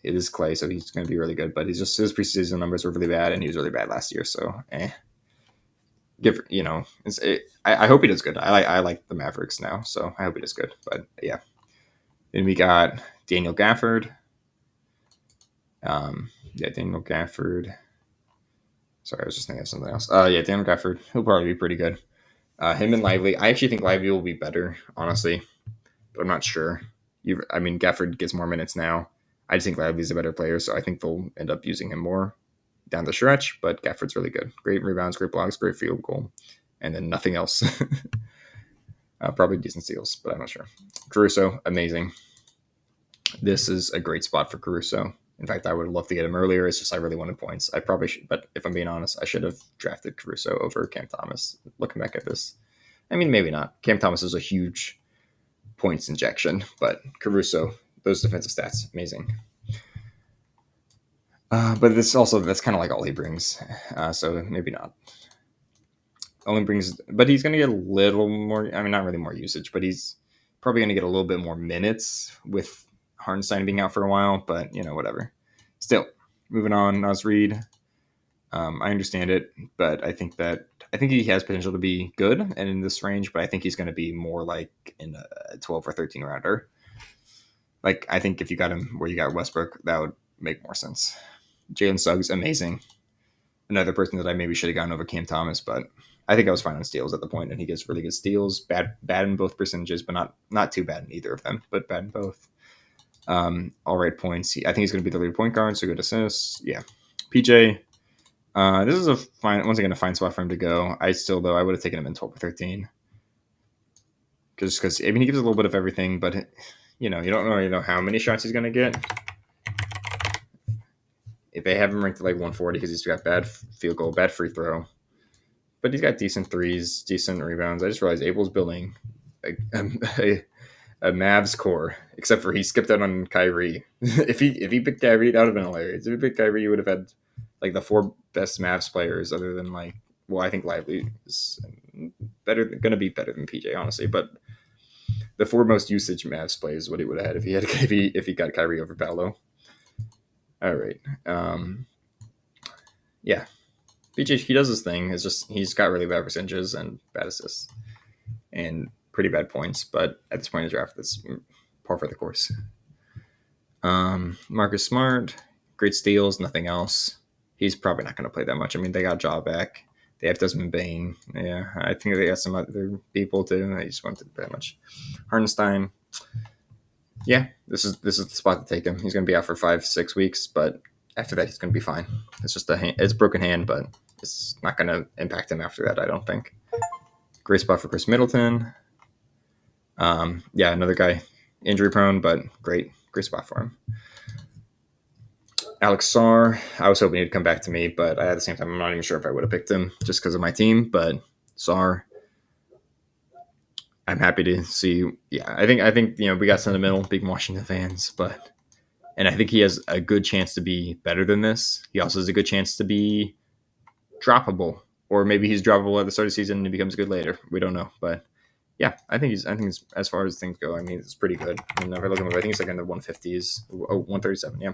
It is Klay, so he's going to be really good. But his preseason numbers were really bad, and he was really bad last year. So, I hope he does good. I like the Mavericks now, so I hope he does good. But yeah. Then we got Daniel Gafford. Daniel Gafford. Sorry, I was just thinking of something else. Daniel Gafford. He'll probably be pretty good. Him and Lively. I actually think Lively will be better, honestly, but I'm not sure. Gafford gets more minutes now. I just think Lively's a better player, so I think they'll end up using him more down the stretch. But Gafford's really good. Great rebounds, great blocks, great field goal, and then nothing else. Probably decent steals, but I'm not sure. Caruso, amazing. This is a great spot for Caruso. In fact, I would love to get him earlier. It's just I really wanted points. I probably should, but if I'm being honest, I should have drafted Caruso over Cam Thomas. Looking back at this, I mean, maybe not. Cam Thomas is a huge points injection, but Caruso, those defensive stats, amazing. But that's kind of like all he brings. So maybe not. Only brings, but he's going to get a little more. I mean, not really more usage, but he's probably going to get a little bit more minutes with Hartenstein being out for a while. But whatever. Still, moving on. Naz Reid. I understand it, but I think he has potential to be good and in this range. But I think he's going to be more like in a 12 or 13 rounder. Like I think if you got him where you got Westbrook, that would make more sense. Jalen Suggs, amazing. Another person that I maybe should have gotten over Cam Thomas, but I think I was fine on steals at the point, and he gets really good steals. Bad in both percentages, but not too bad in either of them, but bad in both. All right points. I think he's going to be the lead point guard, so good assists. Yeah. PJ, this is once again a fine spot for him to go. I would have taken him in 12 or 13. Because he gives a little bit of everything, but you don't really know how many shots he's going to get. If they have him ranked at like 140 because he's got bad field goal, bad free throw. But he's got decent threes, decent rebounds. I just realized Abel's building a Mavs core, except for he skipped out on Kyrie. if he picked Kyrie, that would have been hilarious. If he picked Kyrie, you would have had like the 4 best Mavs players, other than I think Lively is going to be better than PJ, honestly. But the 4 most usage Mavs players is what he would have had if he got Kyrie over Paolo. All right. Yeah. BJ, he does his thing. It's just he's got really bad percentages and bad assists and pretty bad points. But at this point in the draft, that's par for the course. Marcus Smart, great steals, nothing else. he's probably not going to play that much. I mean, they got Jaw back. They have Desmond Bain. Yeah, I think they got some other people too. I just want to that much. Hartenstein. Yeah, this is the spot to take him. He's going to be out for 5-6 weeks, but after that, he's going to be fine. It's just it's a broken hand, but it's not going to impact him after that. I don't think. Great spot for Chris Middleton. Yeah, another guy injury prone, but great spot for him. Alex Sarr, I was hoping he'd come back to me, but at the same time, I'm not even sure if I would have picked him just because of my team. But Sarr, I'm happy to see. Yeah, I think we got sentimental, big Washington fans, and I think he has a good chance to be better than this. He also has a good chance to be droppable, or maybe he's droppable at the start of the season and he becomes good later. We don't know, but yeah, I think he's as far as things go. I mean, it's pretty good. I mean, if I look at him, I think he's like in the 150s, 137. Yeah.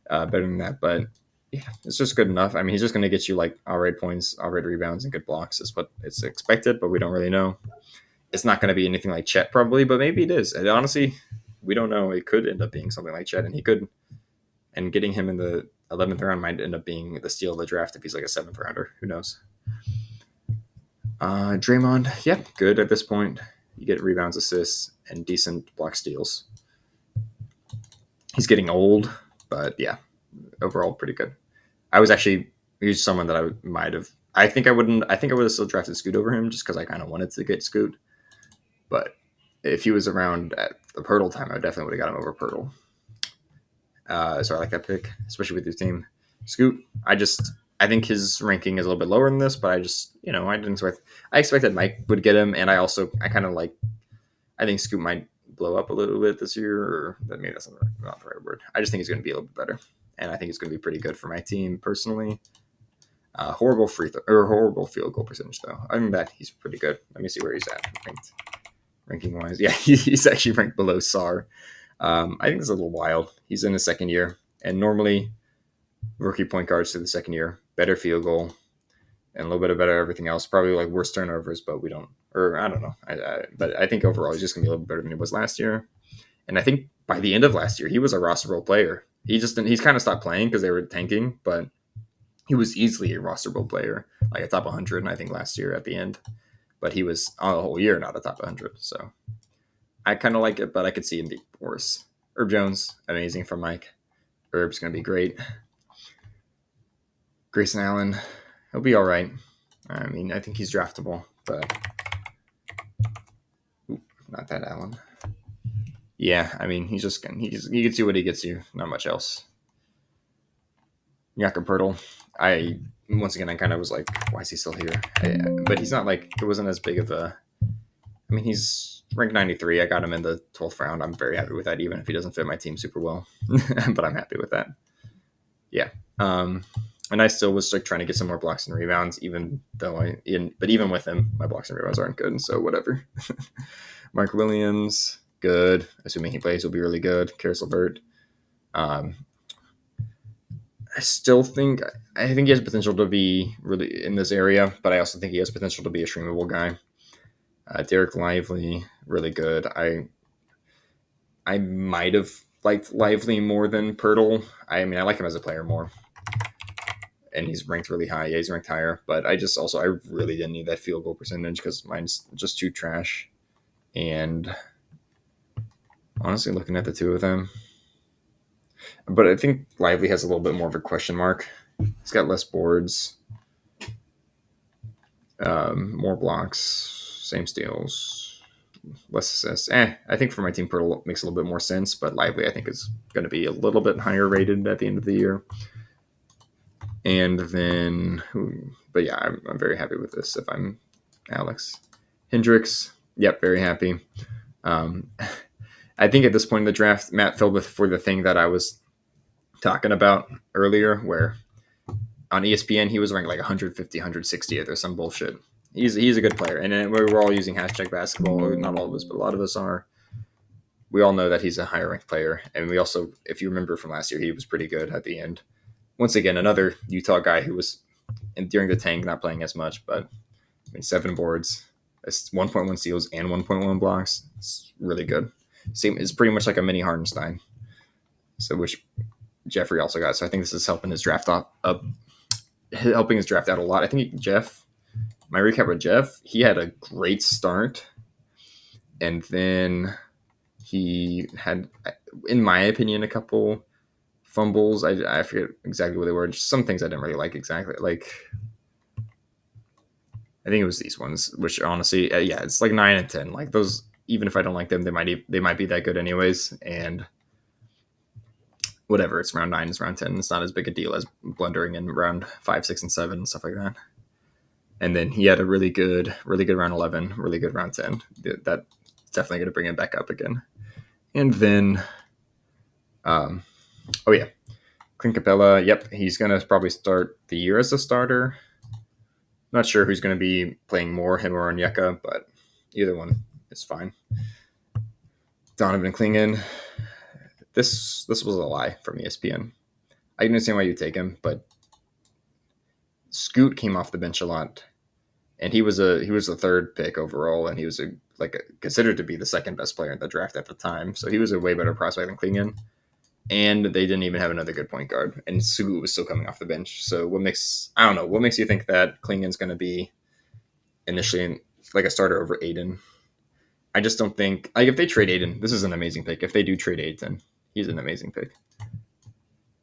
Better than that, but yeah, it's just good enough. I mean, he's just going to get you like all right points, all right rebounds, and good blocks is what it's expected, but we don't really know. It's not going to be anything like Chet probably, but maybe it is. And honestly, we don't know. It could end up being something like Chet, and he could. And getting him in the 11th round might end up being the steal of the draft if he's like a 7th rounder. Who knows? Draymond, yeah, good at this point. You get rebounds, assists, and decent block steals. He's getting old, but yeah, overall pretty good. I was actually he's someone that I might have. I think I wouldn't. I think I would have still drafted Scoot over him just because I kind of wanted to get Scoot. But if he was around at the Pirtle time, I definitely would have got him over Pirtle. So I like that pick, especially with your team. Scoot, I think his ranking is a little bit lower than this, but I didn't expect. I expected Mike would get him, and I kind of like. I think Scoot might blow up a little bit this year, or maybe that's not the right word. I just think he's going to be a little bit better, and I think it's going to be pretty good for my team personally. Horrible horrible field goal percentage though. Other than that, he's pretty good. Let me see where he's at ranking wise. Yeah, he's actually ranked below Sarr. I think it's a little wild. He's in his second year, and normally rookie point guards to the second year, better field goal, and a little bit better everything else. Probably like worse turnovers, but we don't. Or I don't know. But I think overall he's just gonna be a little better than he was last year. And I think by the end of last year, he was a roster role player. He's kind of stopped playing because they were tanking, but he was easily a rosterable player, like a top 100, I think, last year at the end. But he was on the whole year not a top 100. So I kind of like it, but I could see him be worse. Herb Jones, amazing from Mike. Herb's going to be great. Grayson Allen, he'll be all right. I mean, I think he's draftable, but not that Allen. Yeah, I mean, he gets you what he gets you, not much else. Jakob Pertl, I kind of was like, why is he still here? But he's not like, it wasn't as big of a. I mean, he's ranked 93. I got him in the 12th round. I'm very happy with that, even if he doesn't fit my team super well. But I'm happy with that. Yeah. And I still was like trying to get some more blocks and rebounds, but even with him, my blocks and rebounds aren't good. So whatever. Mark Williams, good. Assuming he plays, will be really good. Karis LeVert. I think he has potential to be really in this area, but I also think he has potential to be a streamable guy. Derek Lively, really good. I might have liked Lively more than Pirtle. I mean, I like him as a player more. And he's ranked really high. Yeah, he's ranked higher. But I really didn't need that field goal percentage because mine's just too trash. And honestly, looking at the two of them. But I think Lively has a little bit more of a question mark. He's got less boards. More blocks. Same steals. Less assists. I think for my team, Pirtle makes a little bit more sense. But Lively, I think, is going to be a little bit higher rated at the end of the year. And then, but yeah, I'm very happy with this if I'm Alex. Hendricks, yep, very happy. I think at this point in the draft, Matt fell for the thing that I was talking about earlier, where on ESPN, he was ranked like 150, 160th or some bullshit. He's a good player. And we're all using hashtag basketball. Not all of us, but a lot of us are. We all know that he's a higher ranked player. And we also, if you remember from last year, he was pretty good at the end. Once again, another Utah guy who was during the tank not playing as much, but 7 boards, 1.1 steals, and 1.1 blocks. It's really good. Same, it's pretty much like a mini Hardenstein. So which Jeffrey also got. So I think this is helping his draft up, helping his draft out a lot. I think Jeff. My recap with Jeff, he had a great start, and then he had, in my opinion, a couple fumbles. I forget exactly what they were. Just some things I didn't really like exactly. Like I think it was these ones, which honestly, yeah, it's like 9 and 10. Like those, even if I don't like them, they might be that good anyways. And whatever, it's round 9, it's round 10. It's not as big a deal as blundering in round 5, 6, and 7 and stuff like that. And then he had a really good round 11, really good round 10. That's definitely going to bring him back up again. And then, oh yeah, Clint Capella. Yep, he's going to probably start the year as a starter. Not sure who's going to be playing more, him or Onyeka, but either one is fine. Donovan Clingan. This was a lie from ESPN. I can understand why you take him, but Scoot came off the bench a lot, and he was the third pick overall, and he was considered to be the second best player in the draft at the time. So he was a way better prospect than Clingan. And they didn't even have another good point guard, and Scoot was still coming off the bench. So what makes you think that Klingan's going to be initially like a starter over Aiden? I just don't think if they trade Aiden, this is an amazing pick. If they do trade Aiden, he's an amazing pick.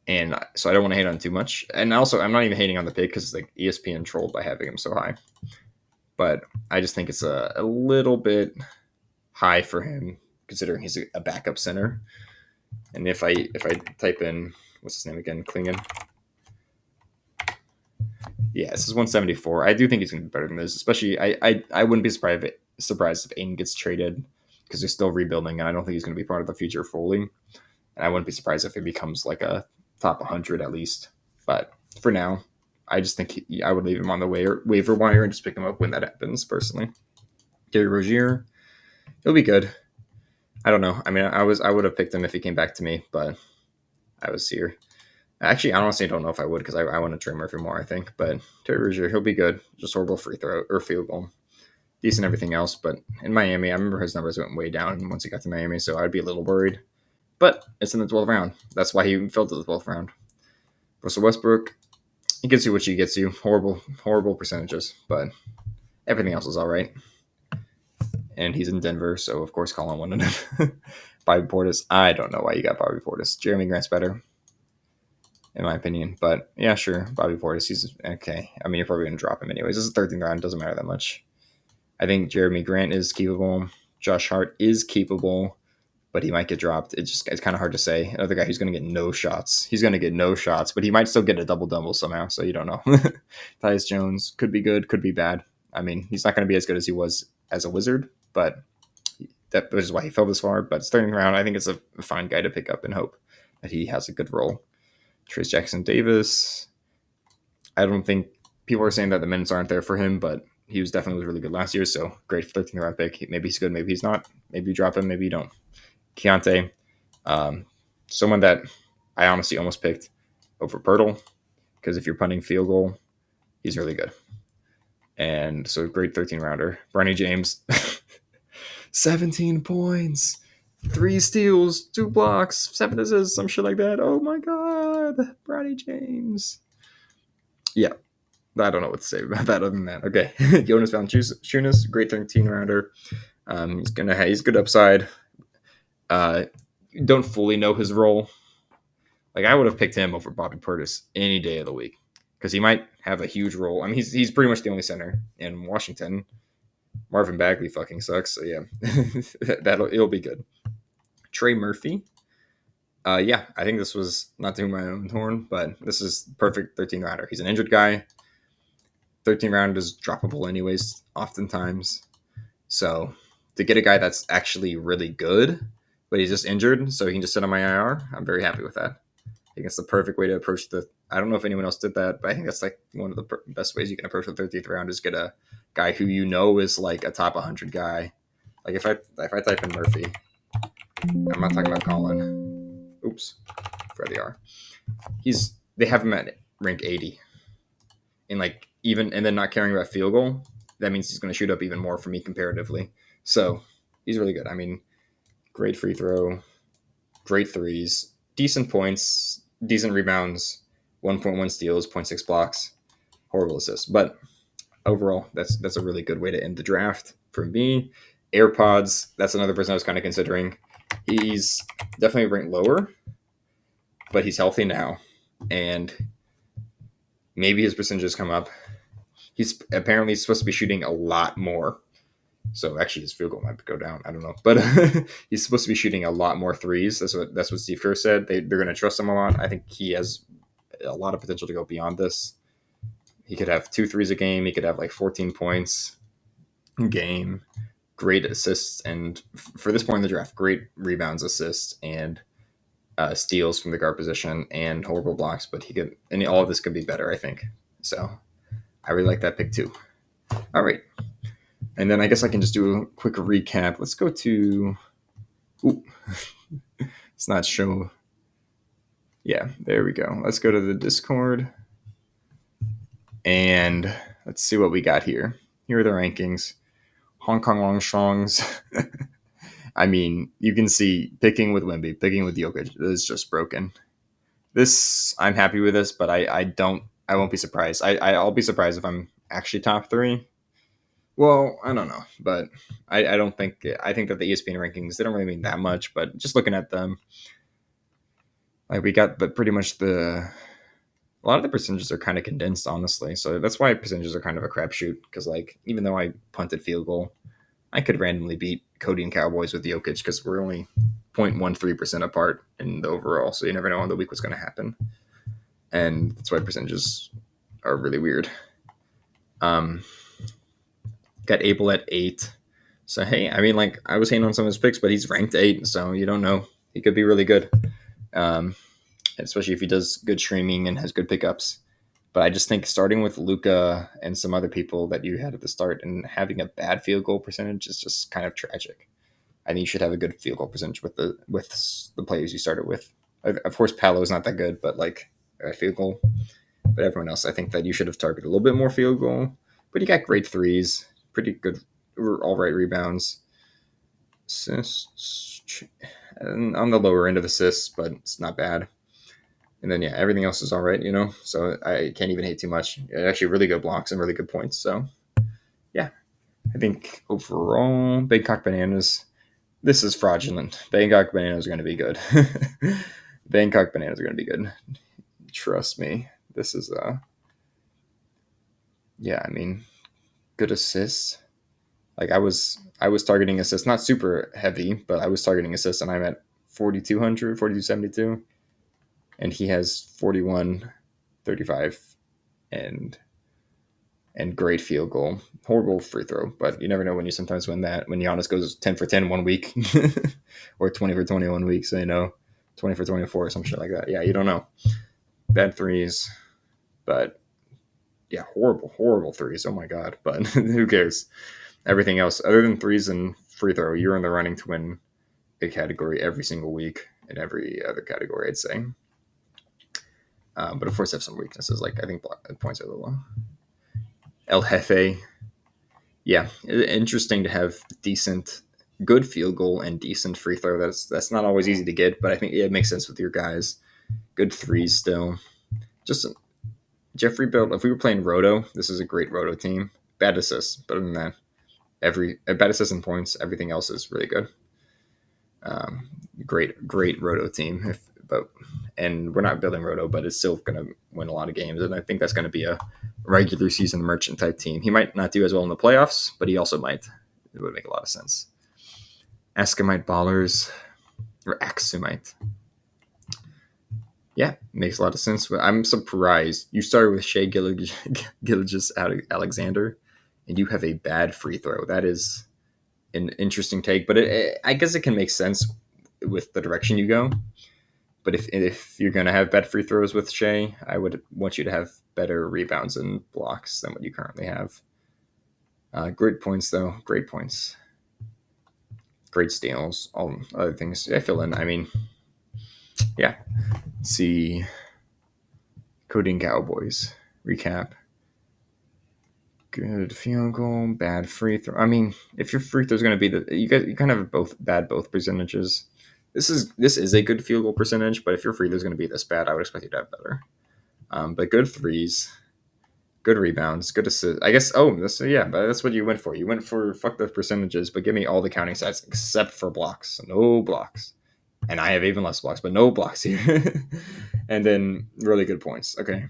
And so I don't want to hate on him too much. And also, I'm not even hating on the pick because like ESPN trolled by having him so high. But I just think it's a little bit high for him considering he's a backup center. And if I type in what's his name again, Klingan. Yeah, this is 174. I do think he's going to be better than this. Especially, I wouldn't be surprised if Aiden gets traded because they're still rebuilding, and I don't think he's going to be part of the future fully. And I wouldn't be surprised if he becomes like a top 100 at least. But for now, I just think I would leave him on the waiver wire and just pick him up when that happens, personally. Gary Rozier, he'll be good. I don't know. I mean, I would have picked him if he came back to me, but I was here. Actually, I honestly don't know if I would because I want to Trey Murphy more, I think. But Terry Rozier, he'll be good. Just horrible free throw or field goal. Decent everything else. But in Miami, I remember his numbers went way down once he got to Miami, so I'd be a little worried. But it's in the 12th round. That's why he fell to the 12th round. Russell Westbrook, he gets you what he gets you. Horrible percentages, but everything else is all right. And he's in Denver, so of course Colin wanted him. Bobby Portis, I don't know why you got Bobby Portis. Jeremy Grant's better, in my opinion. But yeah, sure, Bobby Portis, he's okay. I mean, you're probably going to drop him anyways. This is 13th round, doesn't matter that much. I think Jeremy Grant is capable. Josh Hart is capable, but he might get dropped. It's kind of hard to say. Another guy who's going to get no shots. He's going to get no shots, but he might still get a double-double somehow, so you don't know. Tyus Jones could be good, could be bad. I mean, he's not going to be as good as he was as a Wizard, but that is why he fell this far. But it's 13th round. I think it's a fine guy to pick up and hope that he has a good role. Trace Jackson Davis. I don't think people are saying that the minutes aren't there for him, but he was definitely really good last year. So great 13th round pick. Maybe he's good, maybe he's not. Maybe you drop him, maybe you don't. Keontae, someone that I honestly almost picked over Pirtle because if you're punting field goal, he's really good. And so great 13 rounder. Bronny James, 17 points, 3 steals, 2 blocks, 7 assists, some shit like that. Oh my god, Bronny James. Yeah, I don't know what to say about that other than that. Okay, Jonas Valanciunas, great 13 rounder. He's good upside. Don't fully know his role. Like I would have picked him over Bobby Portis any day of the week because he might have a huge role. I mean, he's pretty much the only center in Washington. Marvin Bagley fucking sucks. So yeah, it'll be good. Trey Murphy. Yeah, I think this was not to my own horn, but this is perfect 13 rounder. He's an injured guy. 13 round is droppable anyways, oftentimes. So to get a guy that's actually really good, but he's just injured, so he can just sit on my IR, I'm very happy with that. I think it's the perfect way to approach I don't know if anyone else did that, but I think that's like one of the best ways you can approach the 13th round is get a guy who you know is like a top 100 guy. Like if I type in Murphy, I'm not talking about Colin. Oops, for the R. They have him at rank 80, and and then not caring about field goal. That means he's going to shoot up even more for me comparatively. So he's really good. I mean, great free throw, great threes, decent points. decent rebounds, 1.1 steals, zero point 0.6 blocks, horrible assists. But overall, that's a really good way to end the draft for me. AirPods, that's another person I was kind of considering. He's definitely ranked lower, but he's healthy now, and maybe his percentages come up. He's apparently supposed to be shooting a lot more. So actually, his field goal might go down. I don't know, but he's supposed to be shooting a lot more threes. That's what Steve Kerr said. They're going to trust him a lot. I think he has a lot of potential to go beyond this. He could have 2 threes a game. He could have like 14 points a game, great assists, and for this point in the draft, great rebounds, assists, and steals from the guard position, and horrible blocks. But he could, and all of this could be better, I think. So I really like that pick too. All right, and then I guess I can just do a quick recap. Let's go to. Ooh, it's not show. Yeah, there we go. Let's go to the Discord and let's see what we got here. Here are the rankings. Hong Kong Longshangs. I mean, you can see picking with Wemby, picking with Jokic is just broken. This, I'm happy with this, but I won't be surprised. I'll be surprised if I'm actually top three. Well, I don't know, but I don't think, I think that the ESPN rankings, they don't really mean that much, but just looking at them, like we got pretty much a lot of the percentages are kind of condensed, honestly. So that's why percentages are kind of a crapshoot, because like, even though I punted field goal, I could randomly beat Cody and Cowboys with Jokic because we're only 0.13% apart in the overall. So you never know on the week what's going to happen. And that's why percentages are really weird. Got Abel at 8. So, hey, I mean, like, I was hating on some of his picks, but he's ranked 8. So you don't know. He could be really good, especially if he does good streaming and has good pickups. But I just think starting with Luka and some other people that you had at the start and having a bad field goal percentage is just kind of tragic. I think you should have a good field goal percentage with the players you started with. Of course, Paolo's not that good, but like a field goal. But everyone else, I think that you should have targeted a little bit more field goal. But you got great threes, pretty good, all right rebounds, assists, and on the lower end of assists, but it's not bad. And then yeah, everything else is all right, you know. So I can't even hate too much. Actually, really good blocks and really good points. So yeah, I think overall, Bangkok Bananas. This is fraudulent. Bangkok Bananas are going to be good. Bangkok Bananas are going to be good. Trust me. This is yeah. I mean, good assists. Like I was targeting assists, not super heavy, but I was targeting assists, and I'm at 4,200, 4,272, and he has 41, 35, and great field goal. Horrible free throw, but you never know when you sometimes win that. When Giannis goes 10 for 10 one week or 20 for 20 one week, so 20 for 24 or some shit like that. Yeah, you don't know. Bad threes, but yeah, horrible threes. Oh my God, but who cares? Everything else, other than threes and free throw, you're in the running to win a category every single week in every other category, I'd say. But of course, have some weaknesses. Like I think points are a little low. El Jefe, yeah, interesting to have decent, good field goal and decent free throw. That's not always easy to get, but I think it makes sense with your guys. Good threes still. Just Jeffrey built. If we were playing Roto, this is a great Roto team. Bad assists, but other than that, every bad assists and points, everything else is really good. Great Roto team. And we're not building Roto, but it's still going to win a lot of games, and I think that's going to be a regular season merchant type team. He might not do as well in the playoffs, but he also might. It would make a lot of sense. Escamite Ballers or Axumite. Yeah, makes a lot of sense. But I'm surprised you started with Shea Gilgis Alexander, and you have a bad free throw. That is an interesting take, but I guess it can make sense with the direction you go. But if you're going to have bad free throws with Shea, I would want you to have better rebounds and blocks than what you currently have. Great points, though. Great points. Great steals. All other things. I fill in. I mean, yeah. Let's see. Coding Cowboys. Recap. Good field goal. Bad free throw. I mean, if your free throw is going to be you kind of have both percentages. This is a good field goal percentage, but if your free throw is going to be this bad, I would expect you to have better. But good threes, good rebounds, good assists. I guess. Oh, yeah, but that's what you went for. You went for fuck the percentages, but give me all the counting stats except for blocks. No blocks, and I have even less blocks, but no blocks here. And then really good points. Okay.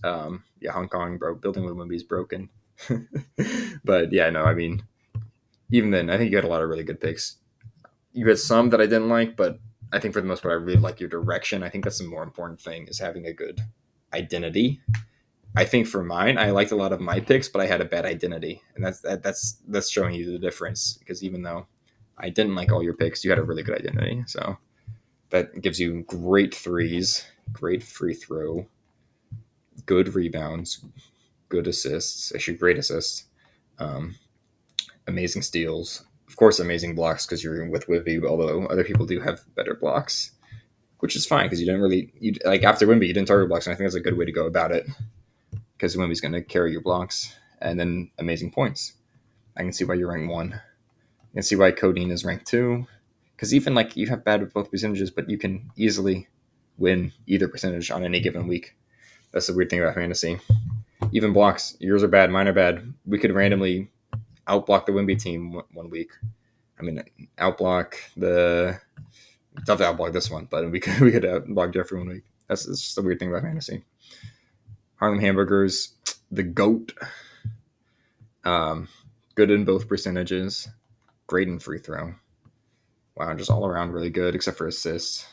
Yeah, Hong Kong, bro. Building with Wimby is broken. But yeah, no, I mean, even then, I think you had a lot of really good picks. You had some that I didn't like, but I think for the most part, I really like your direction. I think that's the more important thing is having a good identity. I think for mine, I liked a lot of my picks, but I had a bad identity, and that's showing you the difference. Because even though I didn't like all your picks, you had a really good identity. So that gives you great threes, great free throw, good rebounds, good assists, actually great assists, um, amazing steals, of course, amazing blocks because you're with Wibby. Although other people do have better blocks, which is fine because you didn't really you like after Wimby you didn't target blocks, and I think that's a good way to go about it because Wimby's going to carry your blocks, and then amazing points. I can see why you're ranked one. I can see why Codeine is ranked two, because even like you have bad with both percentages, but you can easily win either percentage on any given week. That's the weird thing about fantasy. Even blocks, yours are bad, mine are bad. We could randomly outblock the Wimby team one week. I mean, outblock the tough to outblock this one, but we could outblock Jeffrey one week. That's just the weird thing about fantasy. Harlem Hamburgers, the goat. Um, Good in both percentages, great in free throw. Wow, just all around really good, except for assists.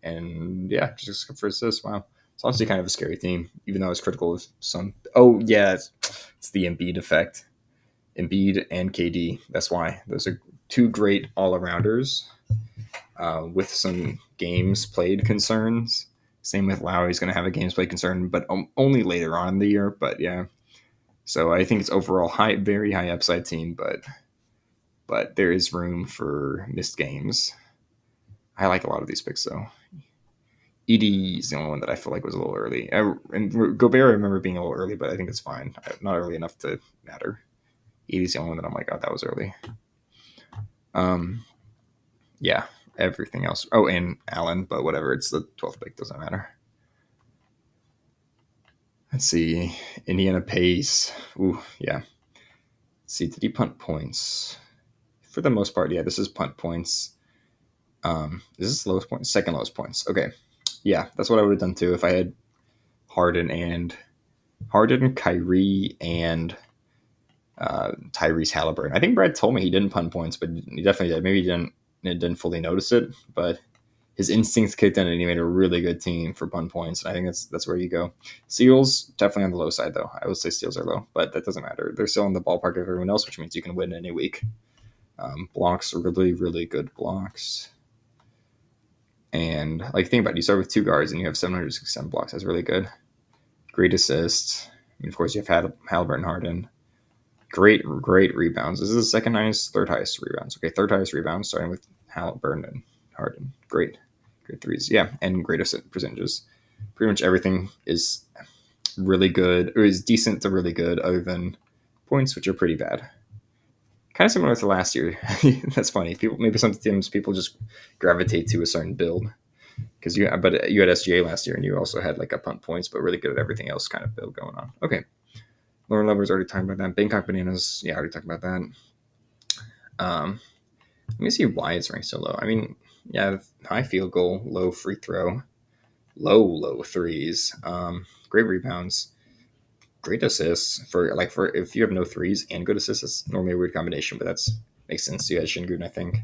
And yeah, just except for assists. Wow, it's honestly kind of a scary team, even though it's critical of some. Oh yeah, it's the Embiid effect. Embiid and KD. That's why those are two great all arounders with some games played concerns. Same with Lowry's going to have a games played concern, but only later on in the year. But yeah, so I think it's overall high, very high upside team, but there is room for missed games. I like a lot of these picks though. ED is the only one that I feel like was a little early. And Gobert, I remember being a little early, but I think it's fine. Not early enough to matter. ED is the only one that I'm like, oh, that was early. Um, yeah, everything else. Oh, and Allen, but whatever. It's the 12th pick, doesn't matter. Let's see. Indiana Pace. Ooh, yeah. Let's see, did he punt points? For the most part, yeah, this is punt points. Is this lowest points? Second lowest points. Okay. Yeah, that's what I would have done too if I had Harden, Kyrie, and Tyrese Halliburton. I think Brad told me he didn't punt points, but he definitely did. Maybe he didn't fully notice it, but his instincts kicked in and he made a really good team for punt points. And I think that's where you go. Steals, definitely on the low side, though. I would say steals are low, but that doesn't matter. They're still in the ballpark of everyone else, which means you can win any week. Blocks are really, really good blocks. And like think about it, you start with two guards and you have 767 blocks. That's really good. Great assists. I mean, of course, you have Halliburton, Harden. Great rebounds. This is the second highest, third highest rebounds. Okay, third highest rebounds, starting with Halliburton and Harden. Great threes. Yeah, and great percentages. Pretty much everything is really good, or is decent to really good, other than points, which are pretty bad. Kind of similar to last year. That's funny. Maybe sometimes people just gravitate to a certain build because you had SGA last year and you also had like a punt points, but really good at everything else kind of build going on. Okay. Lauren Lover's already talking about that. Bangkok Bananas, yeah, I already talked about that. Let me see why it's ranked so low. I mean, yeah, high field goal, low free throw, low threes, great rebounds, great assists for if you have no threes and good assists. It's normally a weird combination, but that's makes sense. You had Shingun, I think,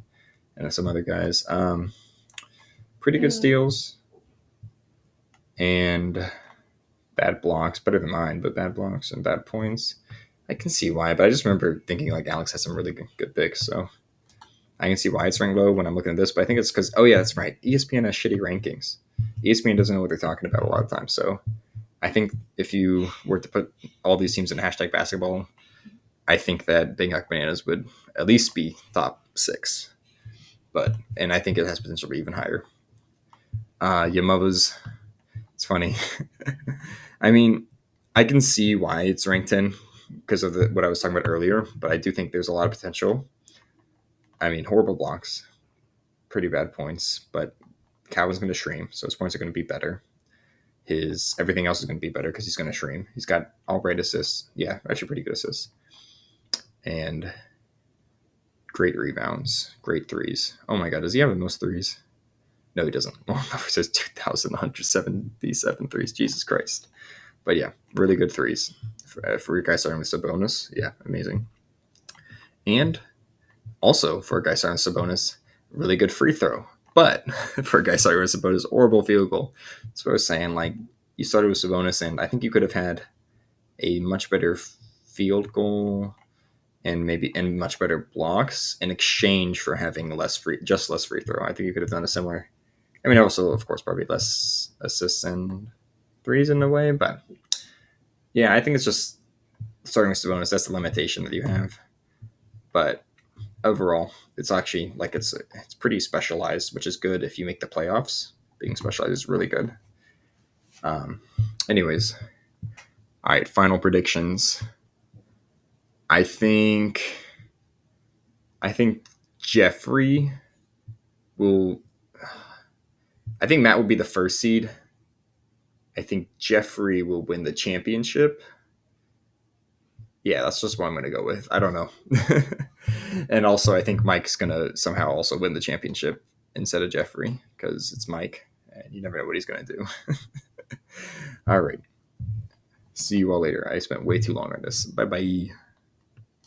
and some other guys. Pretty good steals and bad blocks, better than mine, but bad blocks and bad points. I can see why, but I just remember thinking like Alex has some really good picks, so I can see why it's ranked low when I'm looking at this. But I think it's because that's right. ESPN has shitty rankings. ESPN doesn't know what they're talking about a lot of times. So I think if you were to put all these teams in hashtag basketball, I think that Bangkok Bananas would at least be top 6. And I think it has potential to be even higher. Yamaba's, it's funny. I mean, I can see why it's ranked 10 because of what I was talking about earlier, but I do think there's a lot of potential. I mean, horrible blocks, pretty bad points, but Calvin's going to stream, so his points are going to be better. His everything else is going to be better because he's going to stream. He's got all great assists. Yeah, actually pretty good assists. And great rebounds, great threes. Oh my God, does he have the most threes? No, he doesn't. Well, it says 2,177 threes. Jesus Christ. But yeah, really good threes. For a guy starting with Sabonis, yeah, amazing. And also for a guy starting with Sabonis, really good free throw. But for a guy starting with Sabonis, horrible field goal. That's what I was saying. Like, you started with Sabonis, and I think you could have had a much better field goal and much better blocks in exchange for having less free throw. I think you could have done a similar. I mean, also of course probably less assists and threes in a way, but yeah, I think it's just starting with Sabonis. That's the limitation that you have. But overall, it's actually like it's pretty specialized, which is good if you make the playoffs. Being specialized is really good. Anyways, all right, final predictions. I think Jeffrey will. I think Matt will be the first seed. I think Jeffrey will win the championship. Yeah, that's just what I'm going to go with. I don't know. And also, I think Mike's going to somehow also win the championship instead of Jeffrey because it's Mike, and you never know what he's going to do. All right. See you all later. I spent way too long on this. Bye bye.